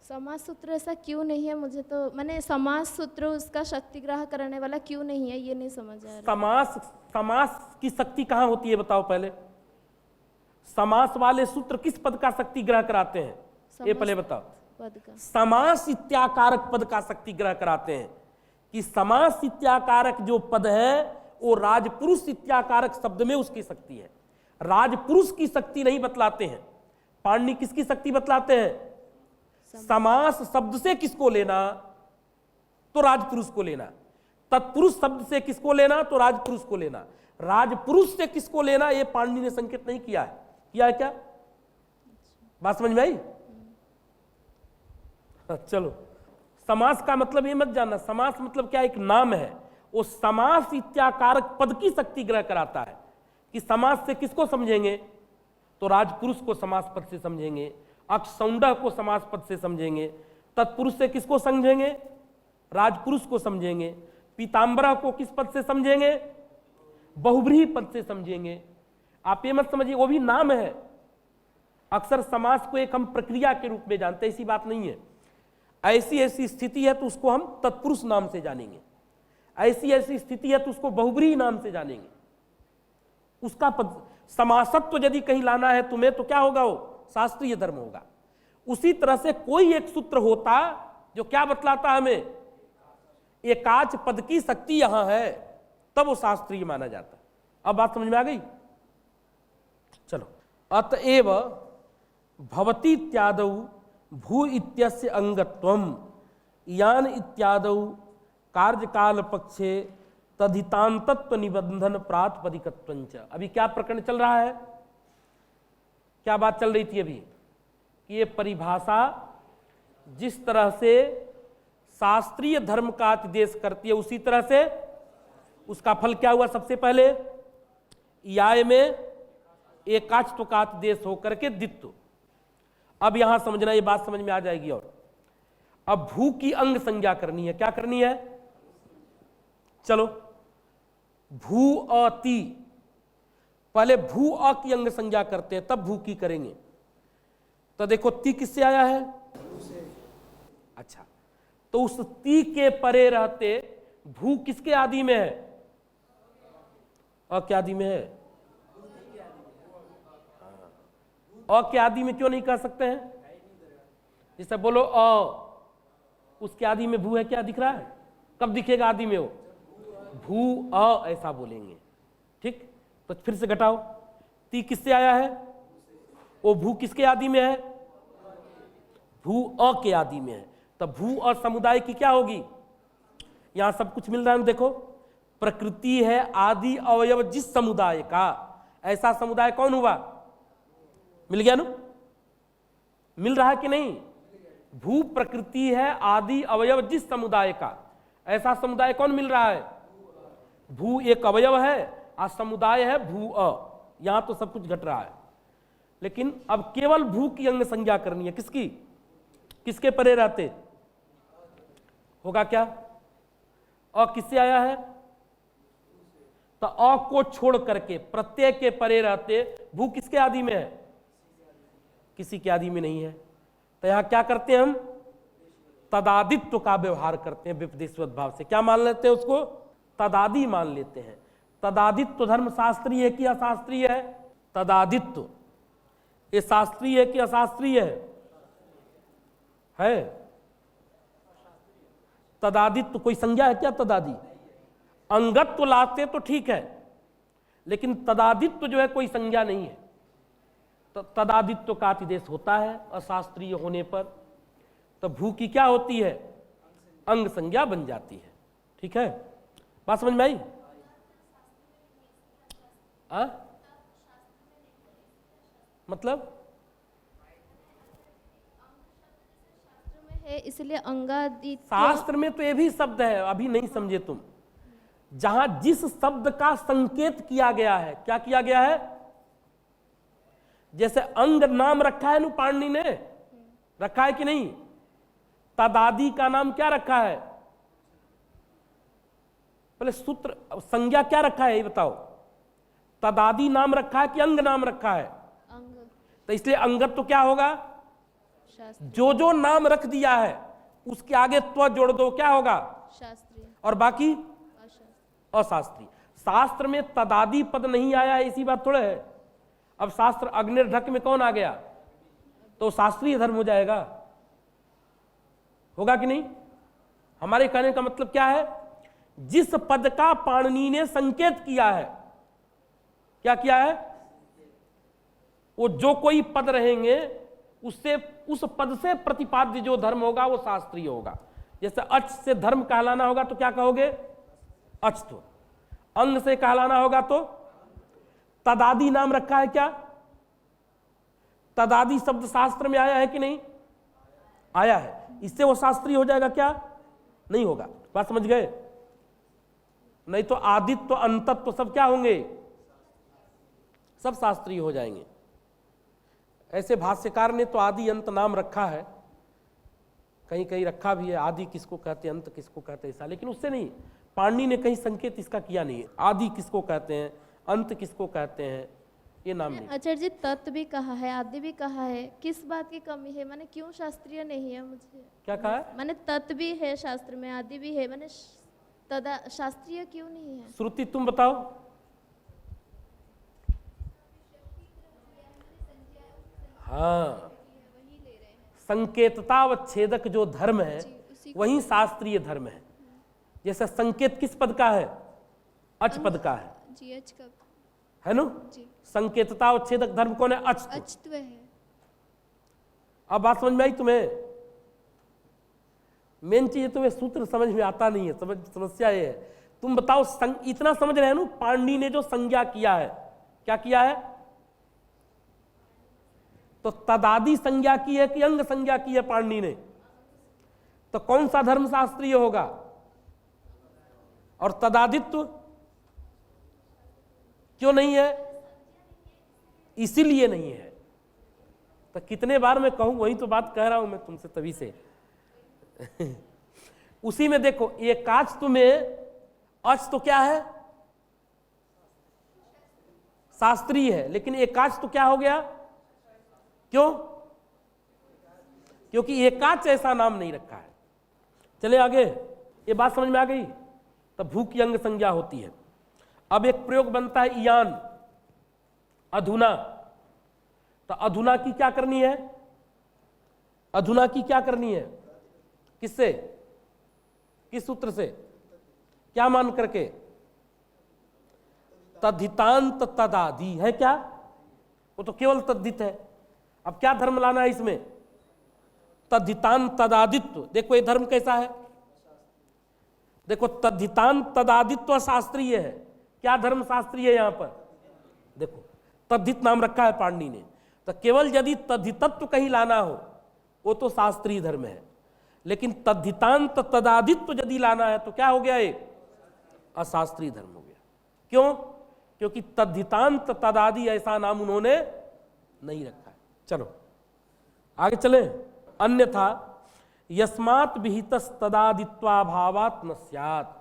[SPEAKER 3] समास सूत्र ऐसा क्यों नहीं है? मुझे तो मैंने समास सूत्र उसका शक्ति ग्रह करने वाला क्यों नहीं है ये नहीं समझ आ रहा।
[SPEAKER 1] समास की शक्ति कहां होती है बताओ पहले? समास वाले सूत्र किस पद का शक्ति ग्रह कराते हैं? ये पहले बताओ।
[SPEAKER 3] पद का।
[SPEAKER 1] समास इत्याकारक पद का शक्ति ग्रह कराते हैं कि समास इत्याकारक जो पद है वो राजपुरुष इत्याकारक शब्द में उसकी शक्ति है। राजपुरुष की शक्ति नहीं बतलाते हैं। पाणिनि किसकी शक्ति बतलाते हैं? समास शब्द से किसको लेना? तो राजपुरुष को लेना। तत्पुरुष शब्द से किसको लेना? तो राजपुरुष को लेना। राजपुरुष से किसको लेना? ये पाणिनि ने संकेत नहीं किया है। किया है क्या? बात समझ में आई? चलो, समास का मतलब ये मत जानना। समास मतलब क्या? एक नाम है। वो समास इत्याकारक पद की शक्ति ग्रह कराता है कि समास से किसको समझेंगे? तो राजपुरुष को समास पद से समझेंगे, अक्षसौंडह को समास पद से समझेंगे, तत्पुरुष से किसको समझेंगे? राजपुरुष को समझेंगे, पीताम्बरा को किस पद से समझेंगे? बहुव्रीहि पद से समझेंगे। आप ये मत समझिए वो भी नाम है। अक्सर समास को एक हम प्रक्रिया के रूप में जानते हैं, ऐसी बात नहीं है। ऐसी ऐसी स्थिति है तो उसको हम तत्पुरुष नाम से जानेंगे, ऐसी ऐसी स्थिति है तो उसको बहुव्रीहि नाम से जानेंगे। उसका पद समासत्व यदि कहीं लाना है तुम्हें तो क्या होगा? वो शास्त्रीय धर्म होगा। उसी तरह से कोई एक सूत्र होता जो क्या बतलाता हमें? एकाच पद की शक्ति यहां है, तब वो शास्त्रीय माना जाता। अब बात समझ में आ गई? चलो, अतएव भवति इत्यादौ भू इत्यस्य अंगत्वम यान इत्यादौ कार्यकाल पक्षे तदितांतत्व निबंधन प्रातिपदिकत्वंच। अभी क्या प्रकरण चल रहा है? क्या बात चल रही थी अभी कि ये परिभाषा जिस तरह से शास्त्रीय धर्म का उपदेश करती है उसी तरह से उसका फल क्या हुआ? सबसे पहले याय में एकाच्त्व का उपदेश होकर के द्वित्व। अब यहां समझना, ये बात समझ में आ जाएगी। और अब भू की अंग संज्ञा करनी है। क्या करनी है? चलो, भू अ ती, पहले भू अ की अंग संज्ञा करते हैं तब भू की करेंगे। तो देखो ती किससे आया है? अच्छा, तो उस ती के परे रहते भू किसके आदि में है? अ के आदि में है। अ के आदि में क्यों नहीं कह सकते हैं? जैसे बोलो अ, उसके आदि में भू है, क्या दिख रहा है? कब दिखेगा आदि में वो? भू अ ऐसा बोलेंगे। ठीक, तो फिर से घटाओ, ती किससे आया है? वो भू किसके आदि में है? भू अ के आदि में है। तब भू और समुदाय की क्या होगी? यहां सब कुछ मिल रहा है, देखो, प्रकृति है आदि अवयव जिस समुदाय का, ऐसा समुदाय कौन हुआ? मिल गया ना? मिल रहा है कि नहीं? भू प्रकृति है आदि अवयव जिस समुदाय का, ऐसा समुदाय कौन मिल रहा है? भू एक अवयव है और समुदाय है भू अ। यहां तो सब कुछ घट रहा है, लेकिन अब केवल भू की अंग संज्ञा करनी है। किसकी? किसके परे रहते होगा? क्या अ किससे आया है? तो अ को छोड़ करके प्रत्यय के परे रहते भू किसके आदि में है? किसी के आदि में नहीं है। तो यहां क्या करते हैं हम? तदादित्व का व्यवहार करते हैं विपदेशवत भाव से। क्या मान लेते हैं उसको? तदादि मान लेते हैं। तदादित्व धर्म शास्त्रीय है कि अशास्त्रीय है? तदादित्व ये शास्त्रीय है कि अशास्त्रीय है? तदादित्व कोई संज्ञा है क्या? तदादि अंगत्व लाते तो ठीक है, लेकिन तदादित्व जो है कोई संज्ञा नहीं है। तो तदादित्व का आदेश होता है अशास्त्रीय होने पर, तो भू की क्या होती है? अंग संज्ञा बन जाती है। ठीक है, बात समझ में आई? मतलब
[SPEAKER 3] है इसलिए अंगादित्व।
[SPEAKER 1] शास्त्र में तो ये भी शब्द है, अभी नहीं समझे तुम। जहां जिस शब्द का संकेत किया गया है, क्या किया गया है? जैसे अंग नाम रखा है ना, पाणिनि ने रखा है कि नहीं? तदादि का नाम क्या रखा है? पहले सूत्र संज्ञा क्या रखा है ये बताओ। तदादि नाम रखा है कि अंग नाम रखा है?
[SPEAKER 3] अंग।
[SPEAKER 1] तो इसलिए अंगत तो क्या होगा?
[SPEAKER 3] शास्त्रीय।
[SPEAKER 1] जो नाम रख दिया है उसके आगे त्व जोड़ दो, क्या होगा?
[SPEAKER 3] शास्त्रीय।
[SPEAKER 1] और बाकी
[SPEAKER 3] अशास्त्रीय।
[SPEAKER 1] अशास्त्रीय। शास्त्र में तदादि पद नहीं आया है, इसी बात थोड़ा है। अब शास्त्र अग्निर्ढक में कौन आ गया? तो शास्त्रीय धर्म हो जाएगा, होगा कि नहीं? हमारे कहने का मतलब क्या है? जिस पद का पाणिनि ने संकेत किया है, क्या किया है? वो जो कोई पद रहेंगे उससे, उस पद से प्रतिपाद्य जो धर्म होगा वो शास्त्रीय होगा। जैसे अच से धर्म कहलाना होगा तो क्या कहोगे? अचत्व। अंग से कहलाना होगा तो तदादि नाम रखा है, क्या तदादि शब्द शास्त्र में आया है कि नहीं? आया है। इससे वो शास्त्रीय हो जाएगा क्या? नहीं होगा। बात समझ गए? नहीं तो आदित्व अंतत्व सब क्या होंगे? सब शास्त्रीय हो जाएंगे। ऐसे भाष्यकार ने तो आदि अंत नाम रखा है, कहीं कहीं रखा भी है, आदि किसको कहते हैं, अंत किसको कहते हैं, ऐसा। लेकिन उससे नहीं, पाणिनि ने कहीं संकेत इसका किया नहीं, आदि किसको कहते हैं, अंत किसको कहते हैं, ये नाम नहीं।
[SPEAKER 3] आचार्य जी, तत्व भी कहा है, आदि भी कहा है, किस बात की कमी है? माने क्यों शास्त्रीय नहीं है? मुझे
[SPEAKER 1] क्या कहा है?
[SPEAKER 3] माने तत्व भी है शास्त्र में, आदि भी है, माने तदा शास्त्रीय क्यों नहीं है?
[SPEAKER 1] श्रुति तुम बताओ। हाँ, संकेततावच्छेदक जो धर्म है वही शास्त्रीय धर्म है। जैसे संकेत किस पद का है? अच पद का है,
[SPEAKER 2] जी अच का
[SPEAKER 1] है नो?
[SPEAKER 2] जी
[SPEAKER 1] संकेततावच्छेदक धर्म कौन है? अच।
[SPEAKER 2] अचत्व है।
[SPEAKER 1] अब बात समझ में आई तुम्हें? मेन चीज तुम्हें सूत्र समझ में आता नहीं है, समस्या ये है। तुम बताओ, इतना समझ रहे हैं ना, पाणिनि ने जो संज्ञा किया है, क्या किया है? तो तदादि संज्ञा की है कि अंग संज्ञा की है पाणिनि ने? तो कौन सा धर्म शास्त्रीय होगा? और तदादित्व क्यों नहीं है? इसीलिए नहीं है। तो कितने बार मैं कहूं, वही तो बात कह रहा हूं मैं तुमसे तभी से। उसी में देखो, एकाच में अच तो क्या है? शास्त्रीय है, लेकिन एकाच तो क्या हो गया? क्यों? क्योंकि एकाच ऐसा नाम नहीं रखा है। चले आगे, ये बात समझ में आ गई? तब भू की अंग संज्ञा होती है। अब एक प्रयोग बनता है इयान, अधुना। तो अधुना की क्या करनी है? अधुना की क्या करनी है? किससे? किस सूत्र से? क्या मान करके? तद्धितांत तदादि है क्या? वो तो केवल तद्धित है। अब क्या धर्म लाना है इसमें? तद्धितांत तदादित्व। देखो ये धर्म कैसा है? देखो, तद्धितांत तदादित्व शास्त्रीय है। क्या धर्म शास्त्रीय है यहां पर? देखो, तद्धित नाम रखा है पाणिनि ने। तो केवल यदि तद्धितत्व कहीं लाना हो वो तो शास्त्रीय धर्म है, लेकिन तद्धितांत तदादित्व यदि लाना है तो क्या हो गया? ये अशास्त्रीय धर्म हो गया। क्यों? क्योंकि तद्धितांत तदादि ऐसा नाम उन्होंने नहीं रखा है। चलो आगे चले। अन्यथा यस्मात् विहितस् तदादित्वाभावात् न स्यात्।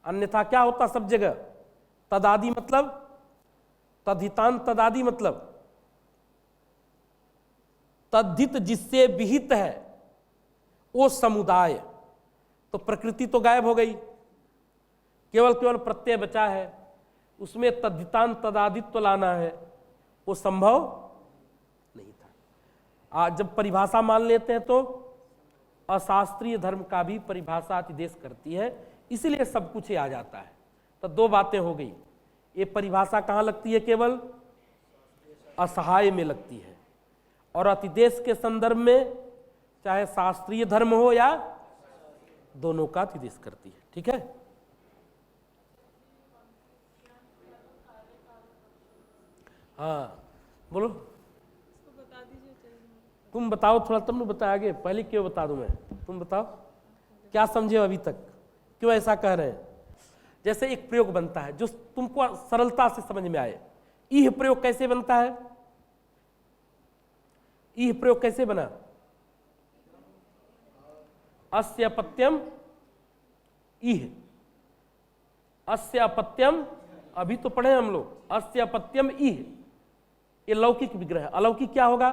[SPEAKER 1] अन्यथा क्या होता सब जगह? तदादि मतलब, तद्धितांत तदादि मतलब तद्धित जिससे विहित है वो समुदाय। तो प्रकृति तो गायब हो गई, केवल केवल प्रत्यय बचा है, उसमें तद्धितांत तदादित्व लाना है, वो संभव नहीं था। आज जब परिभाषा मान लेते हैं तो अशास्त्रीय धर्म का भी परिभाषा अतिदेश करती है, इसीलिए सब कुछ ही आ जाता है। तो दो बातें हो गई। ये परिभाषा कहाँ लगती है? केवल असहाय में लगती है, और अतिदेश के संदर्भ में चाहे शास्त्रीय धर्म हो या दोनों का अतिदेश करती है। ठीक है? हाँ बोलो, तुम बताओ थोड़ा, तुमने बताया आगे, पहले क्यों बता दूं मैं? तुम बताओ क्या समझे अभी तक, क्यों ऐसा कह रहे हैं? जैसे एक प्रयोग बनता है जो तुमको सरलता से समझ में आए। यह प्रयोग कैसे बनता है? यह प्रयोग कैसे बना? अस्य अपत्यम इह, अस्य अपत्यम, अभी तो पढ़े हम लोग, अस्य अपत्यम इह, ये लौकिक विग्रह है। अलौकिक क्या होगा?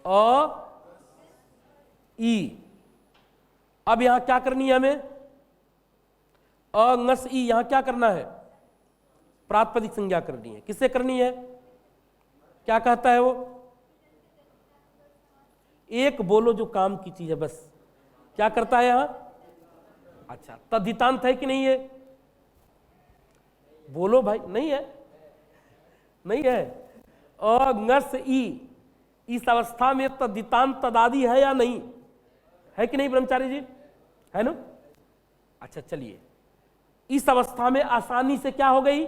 [SPEAKER 1] अ ई। अब यहां क्या करनी है हमें? अंगस ई, यहां क्या करना है? प्रातिपदिक संज्ञा करनी है। किससे करनी है? क्या कहता है वो? एक बोलो जो काम की चीज है, बस। क्या करता है यहां? अच्छा, तद्धितांत है कि नहीं है? बोलो भाई, नहीं है? नहीं है। अंगस ई, इस अवस्था में तद्धितांत तदादि है या नहीं है? कि नहीं ब्रह्मचारी जी? है ना? अच्छा चलिए, इस अवस्था में आसानी से क्या हो गई?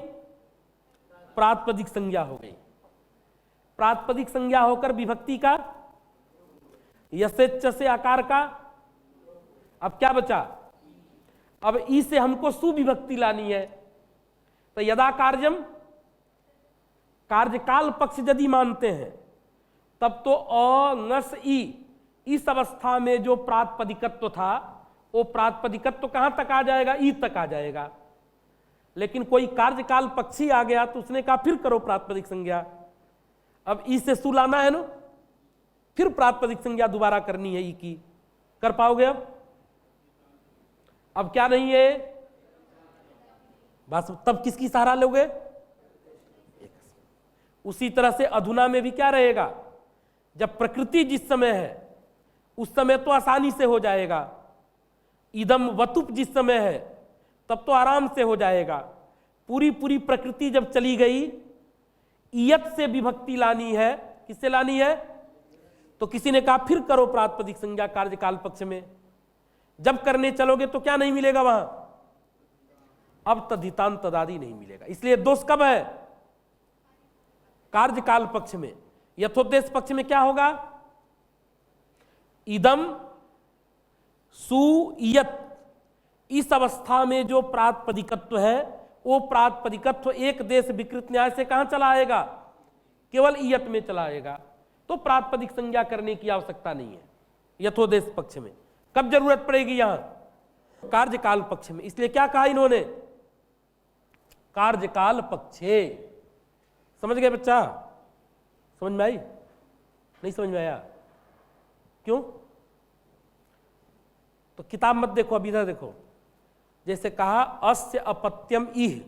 [SPEAKER 1] प्रातिपदिक संज्ञा हो गई। प्रातिपदिक संज्ञा होकर विभक्ति का, यसेच्च से आकार का, अब क्या बचा? अब ई से हमको सुविभक्ति लानी है। तो यदा कार्यम, कार्यकाल पक्ष यदि मानते हैं तब तो अ ई, इस अवस्था में जो प्रातिपदिकत्व था वो प्रातिपदिकत्व कहां तक आ जाएगा? ई तक आ जाएगा। लेकिन कोई कार्यकाल पक्षी आ गया तो उसने कहा फिर करो प्रातिपदिक संज्ञा। अब ई से सु लाना है ना, फिर प्रातिपदिक संज्ञा दोबारा करनी है ई की। कर पाओगे? अब क्या नहीं है? बस तब किसकी सहारा लोगे? उसी तरह से अधुना में भी क्या रहेगा? जब प्रकृति जिस समय है उस समय तो आसानी से हो जाएगा। इदम वतुप जिस समय है तब तो आराम से हो जाएगा। पूरी पूरी प्रकृति जब चली गई, इयत से विभक्ति लानी है। किससे लानी है? तो किसी ने कहा फिर करो प्रातिपदिक संज्ञा कार्यकाल पक्ष में। जब करने चलोगे तो क्या नहीं मिलेगा वहां? अब तद्धितांत तदादि नहीं मिलेगा। इसलिए दोष कब है? कार्यकाल पक्ष में। यथोद्देश्य पक्ष में क्या होगा? इदम सुयत। इस अवस्था में जो प्रातिपदिकत्व है वो प्रातिपदिकत्व एक देश विकृत न्याय से कहां चला आएगा? केवल इयत में चला आएगा। तो प्रातिपदिक संज्ञा करने की आवश्यकता नहीं है यथोद्देश्य पक्ष में। कब जरूरत पड़ेगी? यहां कार्यकाल पक्ष में। इसलिए क्या कहा इन्होंने? कार्यकाल पक्षे। समझ गए बच्चा? समझ में आई? नहीं समझ में आया? क्यों? तो किताब मत देखो, अभी इधर देखो। जैसे कहा अस्य अपत्यम इह,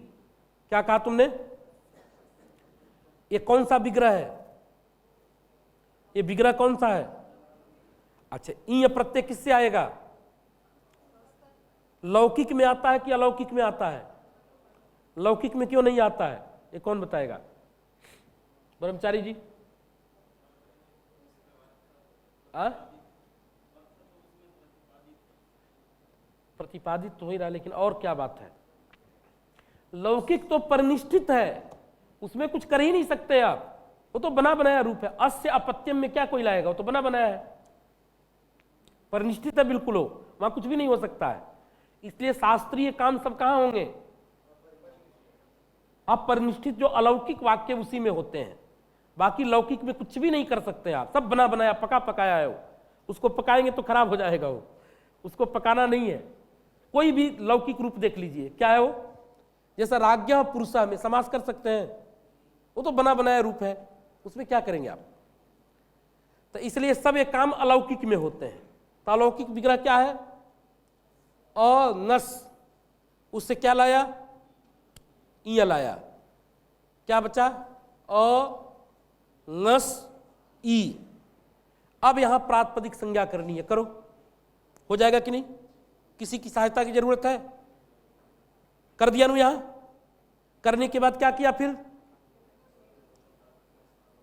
[SPEAKER 1] क्या कहा तुमने? ये कौन सा विग्रह है? ये विग्रह कौन सा है? अच्छा, ईय प्रत्यय किससे आएगा? लौकिक में आता है कि अलौकिक में आता है? लौकिक में क्यों नहीं आता है? ये कौन बताएगा? ब्रह्मचारी जी। प्रतिपादित तो हो ही रहा, लेकिन और क्या बात है? लौकिक तो परिनिष्ठित है, उसमें कुछ कर ही नहीं सकते आप। वो तो बना बनाया रूप है। अस्य अपत्यम में क्या कोई लाएगा? वो तो बना बनाया है, परिनिष्ठित है बिल्कुल। हो वहां कुछ भी नहीं हो सकता है। इसलिए शास्त्रीय काम सब कहां होंगे? अपरिनिष्ठित जो अलौकिक वाक्य उसी में होते हैं। बाकी लौकिक में कुछ भी नहीं कर सकते आप। सब बना बनाया, पका पकाया है वो। उसको पकाएंगे तो खराब हो जाएगा वो, उसको पकाना नहीं है। कोई भी लौकिक रूप देख लीजिए, क्या है वो? जैसा राज्ञः पुरुषः में समास कर सकते हैं, वो तो बना बनाया रूप है, उसमें क्या करेंगे आप? तो इसलिए सब ये काम अलौकिक में होते हैं। तो अलौकिक विग्रह क्या है? अनस, उससे क्या लाया? ईय लाया। क्या बचा? अनस ई। अब यहां प्रातिपदिक संज्ञा करनी है, करो। हो जाएगा कि नहीं? किसी की सहायता की जरूरत है? कर दिया नु? यहां करने के बाद क्या किया? फिर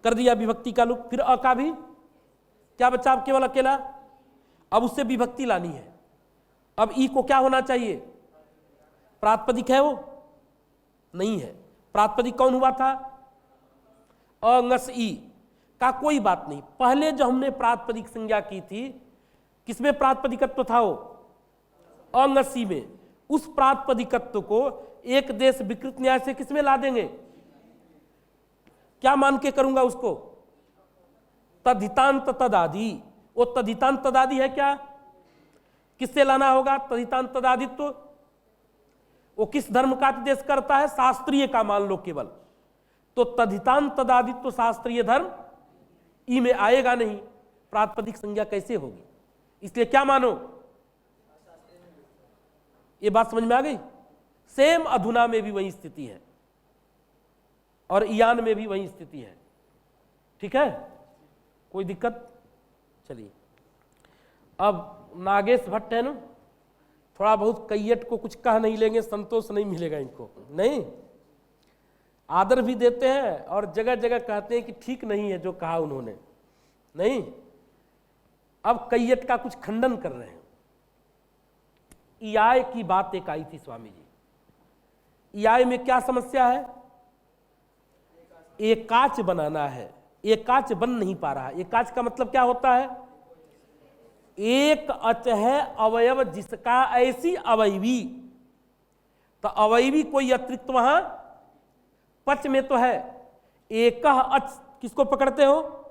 [SPEAKER 1] कर दिया विभक्ति का लुक। फिर अ का भी क्या बचा? अब केवल अकेला। अब उससे विभक्ति लानी है। अब ई को क्या होना चाहिए? प्रातिपदिक है वो? नहीं है। प्रातिपदिक कौन हुआ था? अंगस ई का। कोई बात नहीं। पहले जो हमने प्रातिपदिक संज्ञा की थी, किसमें प्रातिपदिकत्व था? वो अंगसी में। उस प्रातिपदिकत्व को एक देश विकृत न्याय से किसमें ला देंगे? क्या मान के करूंगा उसको? तद्धितांत तदादि। वो तद्धितांत तदादि है क्या? किससे लाना होगा तद्धितांत तदादित्व? वो किस धर्म का आदेश करता है? शास्त्रीय का मान लो केवल। तो तद्धितांत तदादित्व शास्त्रीय धर्म ई में आएगा नहीं। प्रातिपदिक संज्ञा कैसे होगी? इसलिए क्या मानो? ये बात समझ में आ गई? सेम अधुना में भी वही स्थिति है और ईयान में भी वही स्थिति है। ठीक है, कोई दिक्कत? चलिए, अब नागेश भट्ट है ना, थोड़ा बहुत कैयट को कुछ कह नहीं लेंगे, संतोष नहीं मिलेगा इनको। नहीं, आदर भी देते हैं और जगह जगह कहते हैं कि ठीक नहीं है जो कहा उन्होंने। नहीं, अब कैयट का कुछ खंडन कर रहे हैं। ईयाय की बात एक आई थी स्वामी जी। ईयाय में क्या समस्या है? एकाच बनाना है, एकाच बन नहीं पा रहा। एकाच का मतलब क्या होता है? एक अच है अवयव जिसका ऐसी अवयवी। तो अवयवी कोई अतिरिक्त वहां पच में तो है। एकह अच किसको पकड़ते हो?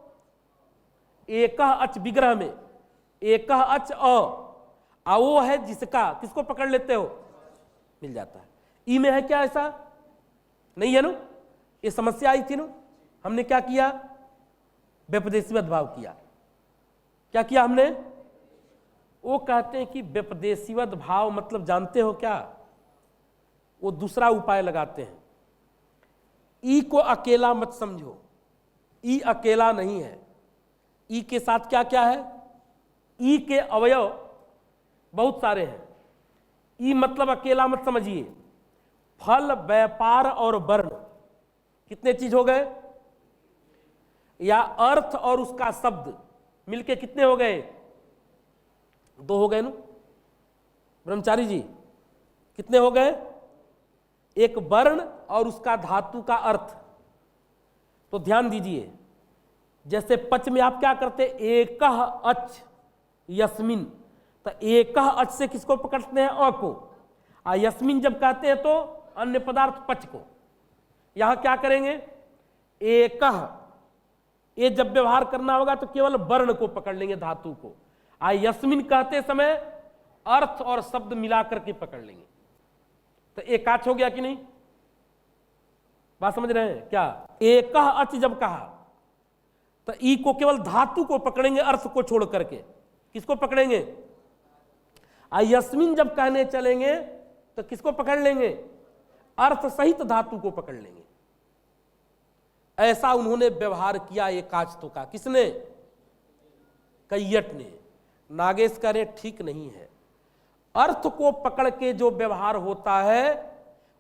[SPEAKER 1] एकह अच विग्रह में एकह अच अ वो है जिसका, किसको पकड़ लेते हो? मिल जाता है। ई में है क्या ऐसा? नहीं है ना? ये समस्या आई थी ना। हमने क्या किया? व्यपदेशीवत भाव किया। क्या किया हमने? वो कहते हैं कि व्यपदेशीवत भाव मतलब जानते हो क्या? वो दूसरा उपाय लगाते हैं। ई को अकेला मत समझो, ई अकेला नहीं है। ई के साथ क्या क्या है? ई के अवयव बहुत सारे हैं। ई मतलब अकेला मत समझिए। फल, व्यापार और वर्ण, कितने चीज हो गए? या अर्थ और उसका शब्द मिलके कितने हो गए? दो हो गए ना ब्रह्मचारी जी? कितने हो गए? एक वर्ण और उसका धातु का अर्थ। तो ध्यान दीजिए, जैसे पच में आप क्या करते, एकह अच यस्मिन, तो एकह अच से किसको पकड़ते हैं, अ को, और यस्मिन जब कहते हैं तो अन्य पदार्थ पच को। यहां क्या करेंगे, एकह, ये जब व्यवहार करना होगा तो केवल वर्ण को पकड़ लेंगे, धातु को, और यस्मिन कहते समय अर्थ और शब्द मिलाकर के पकड़ लेंगे। तो एकाच हो गया कि नहीं, बात समझ रहे हैं क्या। एकह अच जब कहा तो ई को केवल धातु को पकड़ेंगे, अर्थ को छोड़ करके। किसको पकड़ेंगे, आ यस्मिन जब कहने चलेंगे तो किसको पकड़ लेंगे, अर्थ सहित धातु को पकड़ लेंगे। ऐसा उन्होंने व्यवहार किया एकाचतों का। किसने, कैयट ने। नागेश कह रहे ठीक नहीं है, अर्थ को पकड़ के जो व्यवहार होता है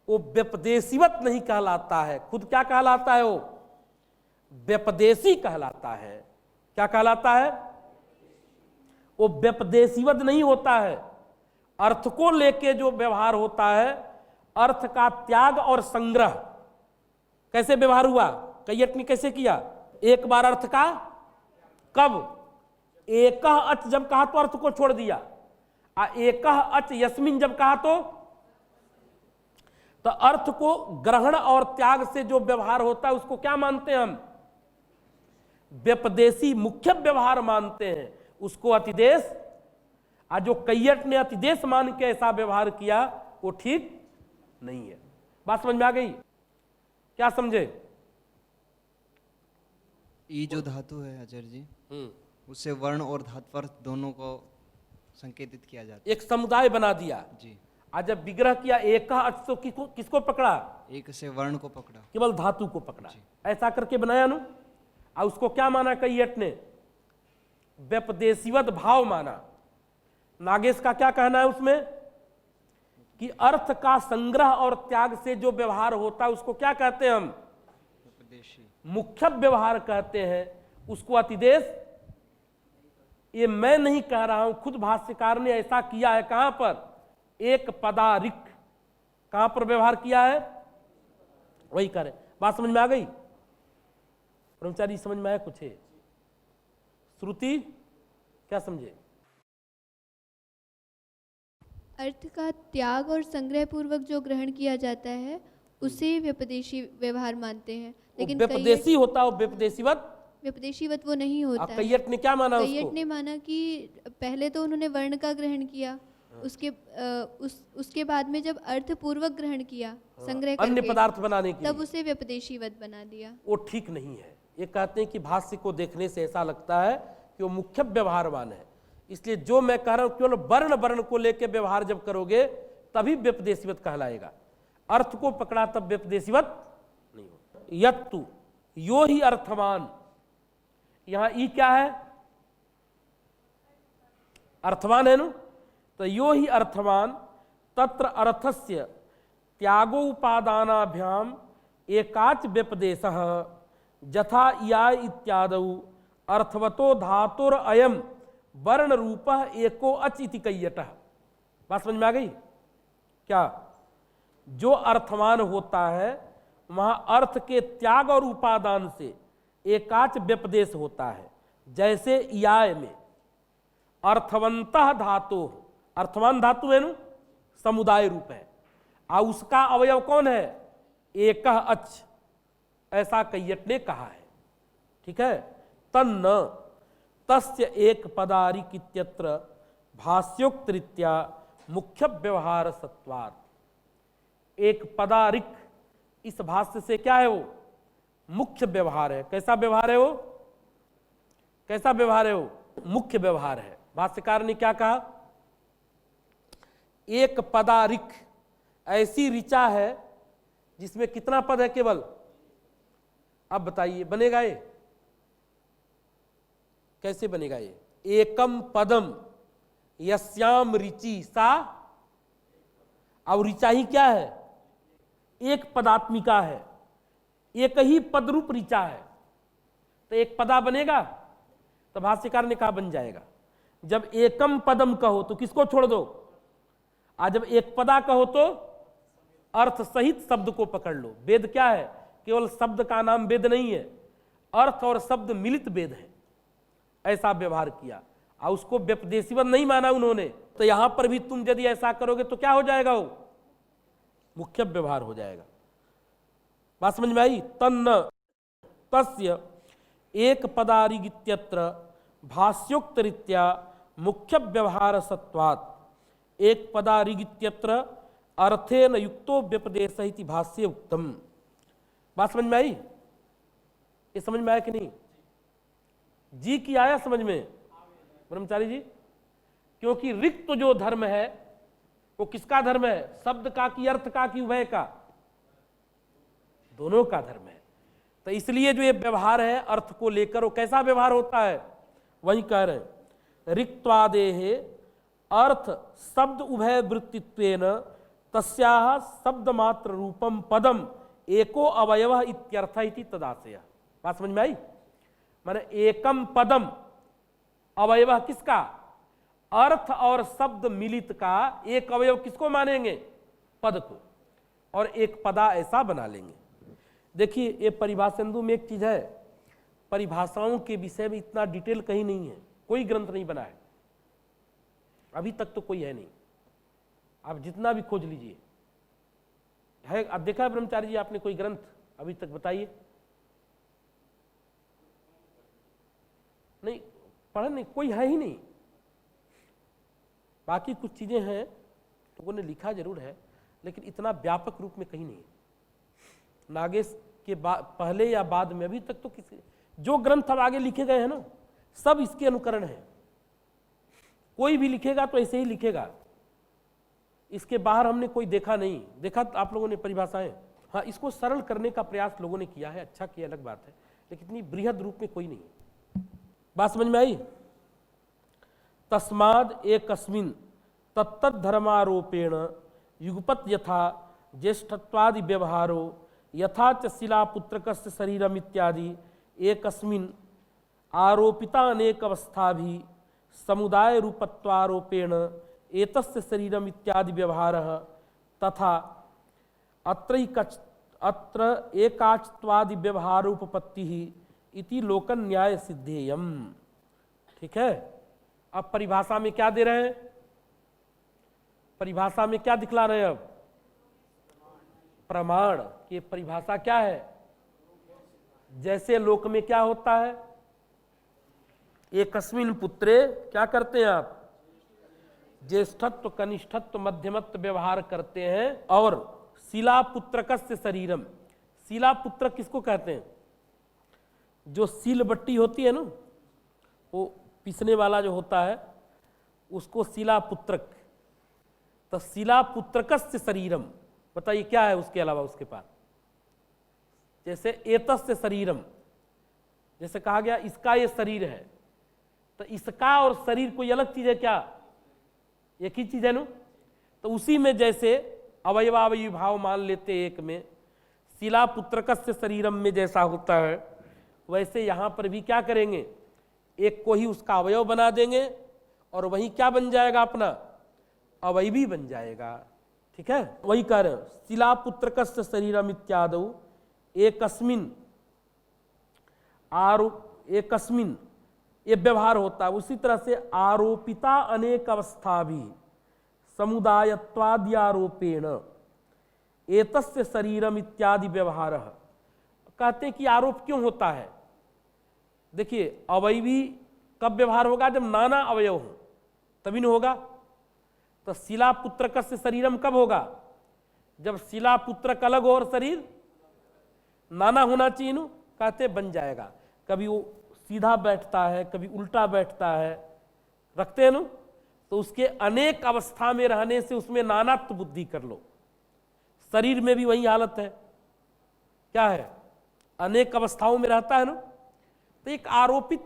[SPEAKER 1] वो व्यपदेशीवत नहीं कहलाता है। खुद क्या कहलाता है, वो व्यपदेशी कहलाता है। क्या कहलाता है, वो व्यपदेशीवत नहीं होता है। अर्थ को लेके जो व्यवहार होता है, अर्थ का त्याग और संग्रह। कैसे व्यवहार हुआ, कैयट ने कैसे किया, एक बार अर्थ का, कब, एकह अच जब कहा तो अर्थ को छोड़ दिया, एकह अच यस्मिन जब कहा तो अर्थ को ग्रहण और त्याग से जो व्यवहार होता है उसको क्या मानते हैं हम, व्यपदेशी मुख्य व्यवहार मानते हैं, उसको अतिदेश। और जो कैयट ने अतिदेश मान के ऐसा व्यवहार किया वो ठीक नहीं है। बात समझ में आ गई, क्या समझे।
[SPEAKER 4] ई जो धातु है आचार्य जी, उससे वर्ण और धात्वर्थ दोनों को संकेतित किया जाता है।
[SPEAKER 1] एक समुदाय बना दिया
[SPEAKER 4] जी।
[SPEAKER 1] आज जब विग्रह किया, एक का अर्थ तो किसको पकड़ा,
[SPEAKER 4] एक से वर्ण को पकड़ा,
[SPEAKER 1] केवल धातु को पकड़ा, ऐसा करके बनाया नु। और उसको क्या माना कैयट ने, व्यपदेशीवत भाव माना। नागेश का क्या कहना है उसमें कि अर्थ का संग्रह और त्याग से जो व्यवहार होता है उसको क्या कहते हैं हम, मुख्य व्यवहार कहते हैं, उसको अतिदेश। ये मैं नहीं कह रहा हूं, खुद भाष्यकार ने ऐसा किया है। कहां पर, एक पदारिक, कहां पर व्यवहार किया है, वही करे। बात समझ में आ गई ब्रह्मचारी, समझ में आया कुछ है, श्रुति क्या समझे।
[SPEAKER 2] अर्थ का त्याग और संग्रह पूर्वक जो ग्रहण किया जाता है उसे व्यपदेशी व्यवहार मानते हैं। लेकिन
[SPEAKER 1] व्यपदेशी होता है, व्यपदेशीवत,
[SPEAKER 2] व्यपदेशीवत वो नहीं होता है।
[SPEAKER 1] कैयट ने क्या माना,
[SPEAKER 2] कैयट ने माना कि पहले तो उन्होंने वर्ण का ग्रहण किया, उसके बाद में जब अर्थ पूर्वक ग्रहण किया, संग्रह
[SPEAKER 1] अन्य
[SPEAKER 2] करके,
[SPEAKER 1] पदार्थ बनाने के
[SPEAKER 2] तब उसे व्यपदेशीवत बना दिया।
[SPEAKER 1] वो ठीक नहीं है। ये कहते हैं कि भाष्य को देखने से ऐसा लगता है कि वो मुख्य व्यवहारवान है। इसलिए जो मैं कह रहा हूं, केवल वर्ण को लेकर व्यवहार जब करोगे तभी व्यपदेशीवत कहलाएगा। अर्थ को पकड़ा तब व्यपदेशीवत नहीं होता। यत्तु यो ही अर्थवान, यहां ई क्या है, अर्थवान है नु, तो यो ही अर्थवान तत्र अर्थस्य त्यागोपादानाभ्याम एकाच व्यपदेशः यथा या इत्यादौ अर्थवतो धातुर अयम वर्ण रूपः एको अच इति कैयटः। बात समझ में आ गई क्या। जो अर्थवान होता है वहां अर्थ के त्याग और उपादान से एकाच व्यपदेश होता है। जैसे याय में अर्थवंतः धातु, अर्थवान धातु है नु, समुदाय रूप है, और उसका अवयव कौन है, एकह अच, ऐसा कैयट ने कहा है। ठीक है, तन्न तस्य एक पदारिक इत्यत्र भाष्योक्तरीत्या मुख्य व्यवहार सत्वात्। एक पदारिक इस भाष्य से क्या है, वो मुख्य व्यवहार है। कैसा व्यवहार है वो, कैसा व्यवहार है वो, मुख्य व्यवहार है। भाष्यकार ने क्या कहा, एक पदारिक ऐसी ऋचा है जिसमें कितना पद है, केवल। अब बताइए बनेगा ये कैसे बनेगा, ये एकम पदम यस्याम ऋचि सा। अब ऋचा ही क्या है, एक पदात्मिका है, एक ही पदरूप ऋचा है, तो एक पदा बनेगा। तो भाष्यकार ने कहा बन जाएगा। जब एकम पदम कहो तो किसको छोड़ दो, आज जब एक पदा कहो तो अर्थ सहित शब्द को पकड़ लो। वेद क्या है केवल शब्द का नाम वेद नहीं है, अर्थ और शब्द मिलित वेद है, ऐसा व्यवहार किया और उसको व्यपदेशीवत नहीं माना उन्होंने। तो यहां पर भी तुम यदि ऐसा करोगे तो क्या हो जाएगा, वो मुख्य व्यवहार हो जाएगा। बात समझ में आई? तन्न तस्य एक पदारिगित्यत्र भाष्योक्त रीत्या मुख्य व्यवहार सत्वात् एक पदारिगित्यत्र अर्थेन युक्तो व्यपदेश इति भाष्ये उक्तम। बात समझ में आई? ये समझ में आया कि नहीं जी? की आया समझ में ब्रह्मचारी जी? क्योंकि रिक्त जो धर्म है वो किसका धर्म है? शब्द का कि अर्थ का कि उभय का? दोनों का धर्म है। तो इसलिए जो ये व्यवहार है अर्थ को लेकर, वो कैसा व्यवहार होता है वही कह रहे हैं। रिक्त्वादेः अर्थ शब्द उभय वृत्तित्वेन तस्याः शब्द मात्र रूपम पदम एको अवयव इत्यर्थ इति तदाशय। बात समझ में आई? माने एकम पदम, अवयव किसका? अर्थ और शब्द मिलित का एक अवयव किसको मानेंगे? पद को, और एक पदा ऐसा बना लेंगे। देखिए ये परिभाषेंदु में एक चीज है, परिभाषाओं के विषय में इतना डिटेल कहीं नहीं है, कोई ग्रंथ नहीं बना है अभी तक, तो कोई है नहीं। आप जितना भी खोज लीजिए है। अब देखा है ब्रह्मचारी जी आपने कोई ग्रंथ अभी तक? बताइए। नहीं पढ़ा, नहीं कोई है ही नहीं। बाकी कुछ चीजें हैं लोगों ने लिखा जरूर है, लेकिन इतना व्यापक रूप में कहीं नहीं। नागेश के पहले या बाद में अभी तक तो किसी, जो ग्रंथ अब आगे लिखे गए हैं ना, सब इसके अनुकरण है। कोई भी लिखेगा तो ऐसे ही लिखेगा, इसके बाहर हमने कोई देखा नहीं। देखा आप लोगों ने परिभाषाएं? हाँ, इसको सरल करने का प्रयास लोगों ने किया है, अच्छा किया, अलग बात है, लेकिन इतनी बृहद रूप में कोई नहीं। बात समझ में आई? तस्माद एकस्मिन् तत्तद्धर्मारोपेण युगपत यथा ज्येष्ठत्वादि व्यवहारो यथा च शिलापुत्रकस्य शरीरम इत्यादि एकस्मिन् आरोपिता अनेक अवस्था भी समुदाय रूपत्वारोपेण एतस्य शरीरम इत्यादि व्यवहारः तथा अत्र एकाच्त्वादि व्यवहारोपपत्तिः इति लोकन न्याय सिद्धेयम। ठीक है, अब परिभाषा में क्या दे रहे हैं? परिभाषा में क्या दिखला रहे हैं? अब प्रमाण की परिभाषा क्या है? जैसे लोक में क्या होता है, एकस्मिन् पुत्रे क्या करते हैं आप? ज्येष्ठत्व कनिष्ठत्व मध्यमत्व व्यवहार करते हैं। और शिलापुत्रकस्य शरीरम, शिलापुत्र किसको कहते हैं? जो सील बट्टी होती है ना, वो पिसने वाला जो होता है उसको शिलापुत्रक। तो शिलापुत्रकस्य शरीरम, बताइए क्या है उसके अलावा उसके पास? जैसे एतस्य शरीरम, जैसे कहा गया इसका ये शरीर है, तो इसका और शरीर कोई अलग चीज है क्या? एक ही चीज है ना। तो उसी में जैसे अवयवावयवी भाव मान लेते एक में, शिलापुत्रकस्य शरीरम में जैसा होता है, वैसे यहां पर भी क्या करेंगे? एक को ही उसका अवयव बना देंगे और वही क्या बन जाएगा? अपना अवयवी बन जाएगा। ठीक है, वही कह रहे हैं शिलापुत्रकस्य शरीरम इत्यादौ एकस्मिन् एकस्मिन् ये व्यवहार होता है। उसी तरह से आरोपिता अनेक अवस्था भी समुदायत्वाद्यारोपेण एतस्य शरीरम इत्यादि व्यवहार। कहते हैं कि आरोप क्यों होता है? देखिए, अवयवी कब व्यवहार होगा? जब नाना अवयव हो तभी न होगा। तो शिलापुत्रकस्य शरीरम कब होगा? जब शिलापुत्रक अलग हो और शरीर नाना होना चाहिए न, कहते बन जाएगा। कभी वो सीधा बैठता है, कभी उल्टा बैठता है, रखते हैं न, तो उसके अनेक अवस्था में रहने से उसमें नानात्व बुद्धि कर लो। शरीर में भी वही हालत है, क्या है? अनेक अवस्थाओं में रहता है ना। तो एक आरोपित,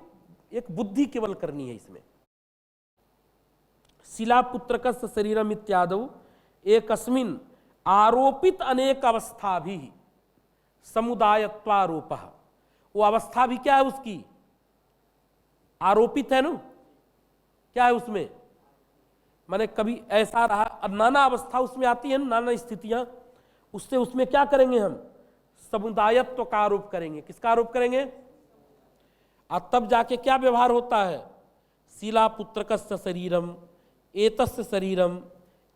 [SPEAKER 1] एक बुद्धि केवल करनी है इसमें। शिलापुत्रकस्य शरीरम इत्यादौ एकस्मिन् आरोपित अनेक अवस्था भी समुदायत्वारोपः। वो अवस्था भी क्या है उसकी? आरोपित है ना। क्या है उसमें? माने कभी ऐसा रहा, अब नाना अवस्था उसमें आती है ना, नाना स्थितियां, उससे उसमें क्या करेंगे हम? समुदायत्व का आरोप करेंगे। किसका आरोप करेंगे? और तब जाके क्या व्यवहार होता है? शीला पुत्रकस्य शरीरम एतस्य शरीरम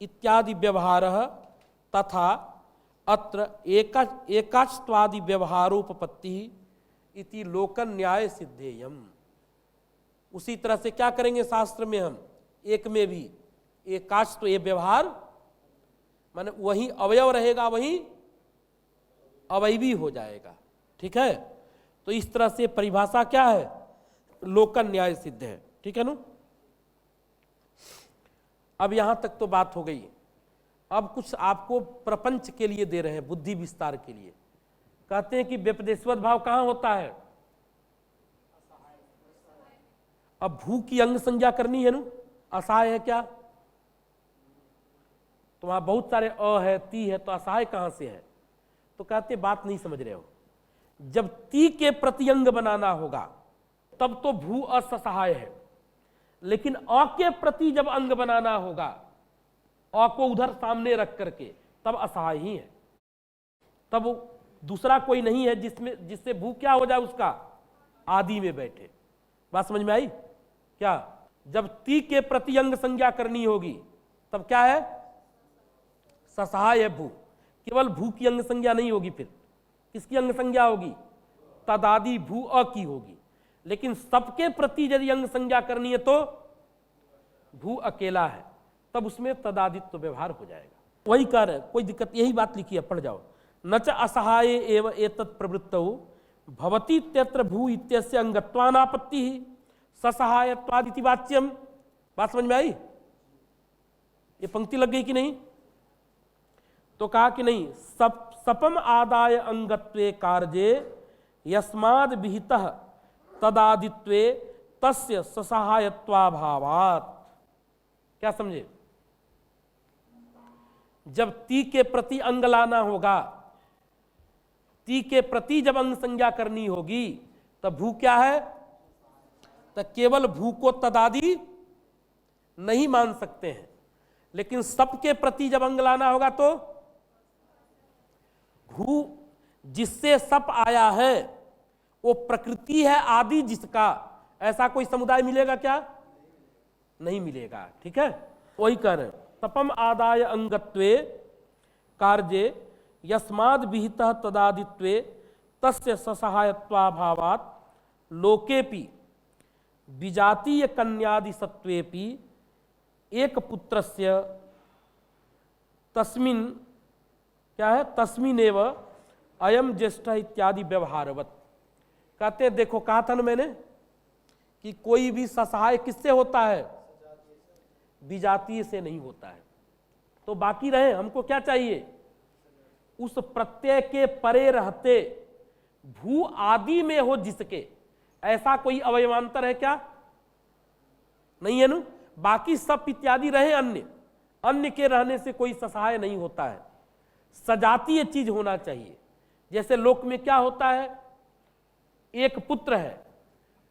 [SPEAKER 1] इत्यादि व्यवहार तथा अत्र एकाच्त्वादि व्यवहारोपपत्ति इति लोकन न्याय सिद्धेयम। उसी तरह से क्या करेंगे शास्त्र में हम? एक में भी एकाच्त्व, ये व्यवहार माने वही अवयव रहेगा, वही अवयवी हो जाएगा। ठीक है, तो इस तरह से परिभाषा क्या है? लोकन न्याय सिद्ध है। ठीक है ना? अब यहां तक तो बात हो गई। अब कुछ आपको प्रपंच के लिए दे रहे हैं, बुद्धि विस्तार के लिए। कहते हैं कि व्यपदेशवत भाव कहां होता है? अब भू की अंग संज्ञा करनी है ना, असहाय है क्या? तो वहां बहुत सारे अ है, ती है, तो असहाय कहां से है? तो कहते बात नहीं समझ रहे हो। जब ती के प्रति अंग बनाना होगा तब तो भू असहाय है, लेकिन अ के प्रति जब अंग बनाना होगा, अ को उधर सामने रख करके, तब असहाय ही है। तब दूसरा कोई नहीं है जिससे भू क्या हो जाए? उसका आदि में बैठे। बात समझ में आई क्या? जब ती के प्रति अंग संज्ञा करनी होगी तब क्या है? ससहाय है भू। केवल भू की अंग संज्ञा नहीं होगी, फिर किसकी अंग संज्ञा होगी? तदादि भू अ की होगी। लेकिन सबके प्रति यदि अंग संज्ञा करनी है तो भू अकेला है, तब उसमें तदादित्व व्यवहार हो जाएगा। वही कह रहे, कोई दिक्कत, यही बात लिखी है, पढ़ जाओ। न च असहाय एव एतत् प्रवृत्तौ भवति त्यत्र भू इत्यस्य अंगत्वानापत्ति ससहायत्वादिति वाच्यम। बात समझ में आई? ये पंक्ति लग गई कि नहीं? तो कहा कि नहीं, सपम आदाय अंगत्वे कार्ये यस्माद् विहितः तदादित्वे तस्य ससहायत्वाभावात्। क्या समझे? जब ती के प्रति अंग लाना होगा, ती के प्रति जब अंग संज्ञा करनी होगी, तब भू क्या है? तो केवल भू को तदादि नहीं मान सकते हैं, लेकिन सबके प्रति जब अंग लाना होगा तो भू जिससे सप आया है वो प्रकृति है आदि जिसका, ऐसा कोई समुदाय मिलेगा क्या? नहीं मिलेगा। ठीक है, वही कह रहे हैं। तपम आदाय अंगत्वे कार्ये यस्माद् विहितः तदादित्वे तस्य ससहायत्वाभावात् लोकेपि विजातीय कन्यादि सत्वेपि एक पुत्रस्य तस्मिन् क्या है? तस्मिनेव अयम ज्येष्ठ इत्यादि व्यवहारवत। कहते हैं, देखो कहा था ना मैंने कि कोई भी ससहाय किससे होता है? विजातीय से नहीं होता है। तो बाकी रहे, हमको क्या चाहिए? उस प्रत्यय के परे रहते भू आदि में हो जिसके, ऐसा कोई अवयवांतर है क्या? नहीं है ना। बाकी सब इत्यादि रहे अन्य, अन्य के रहने से कोई ससहाय नहीं होता है। सजातीय चीज होना चाहिए। जैसे लोक में क्या होता है? एक पुत्र है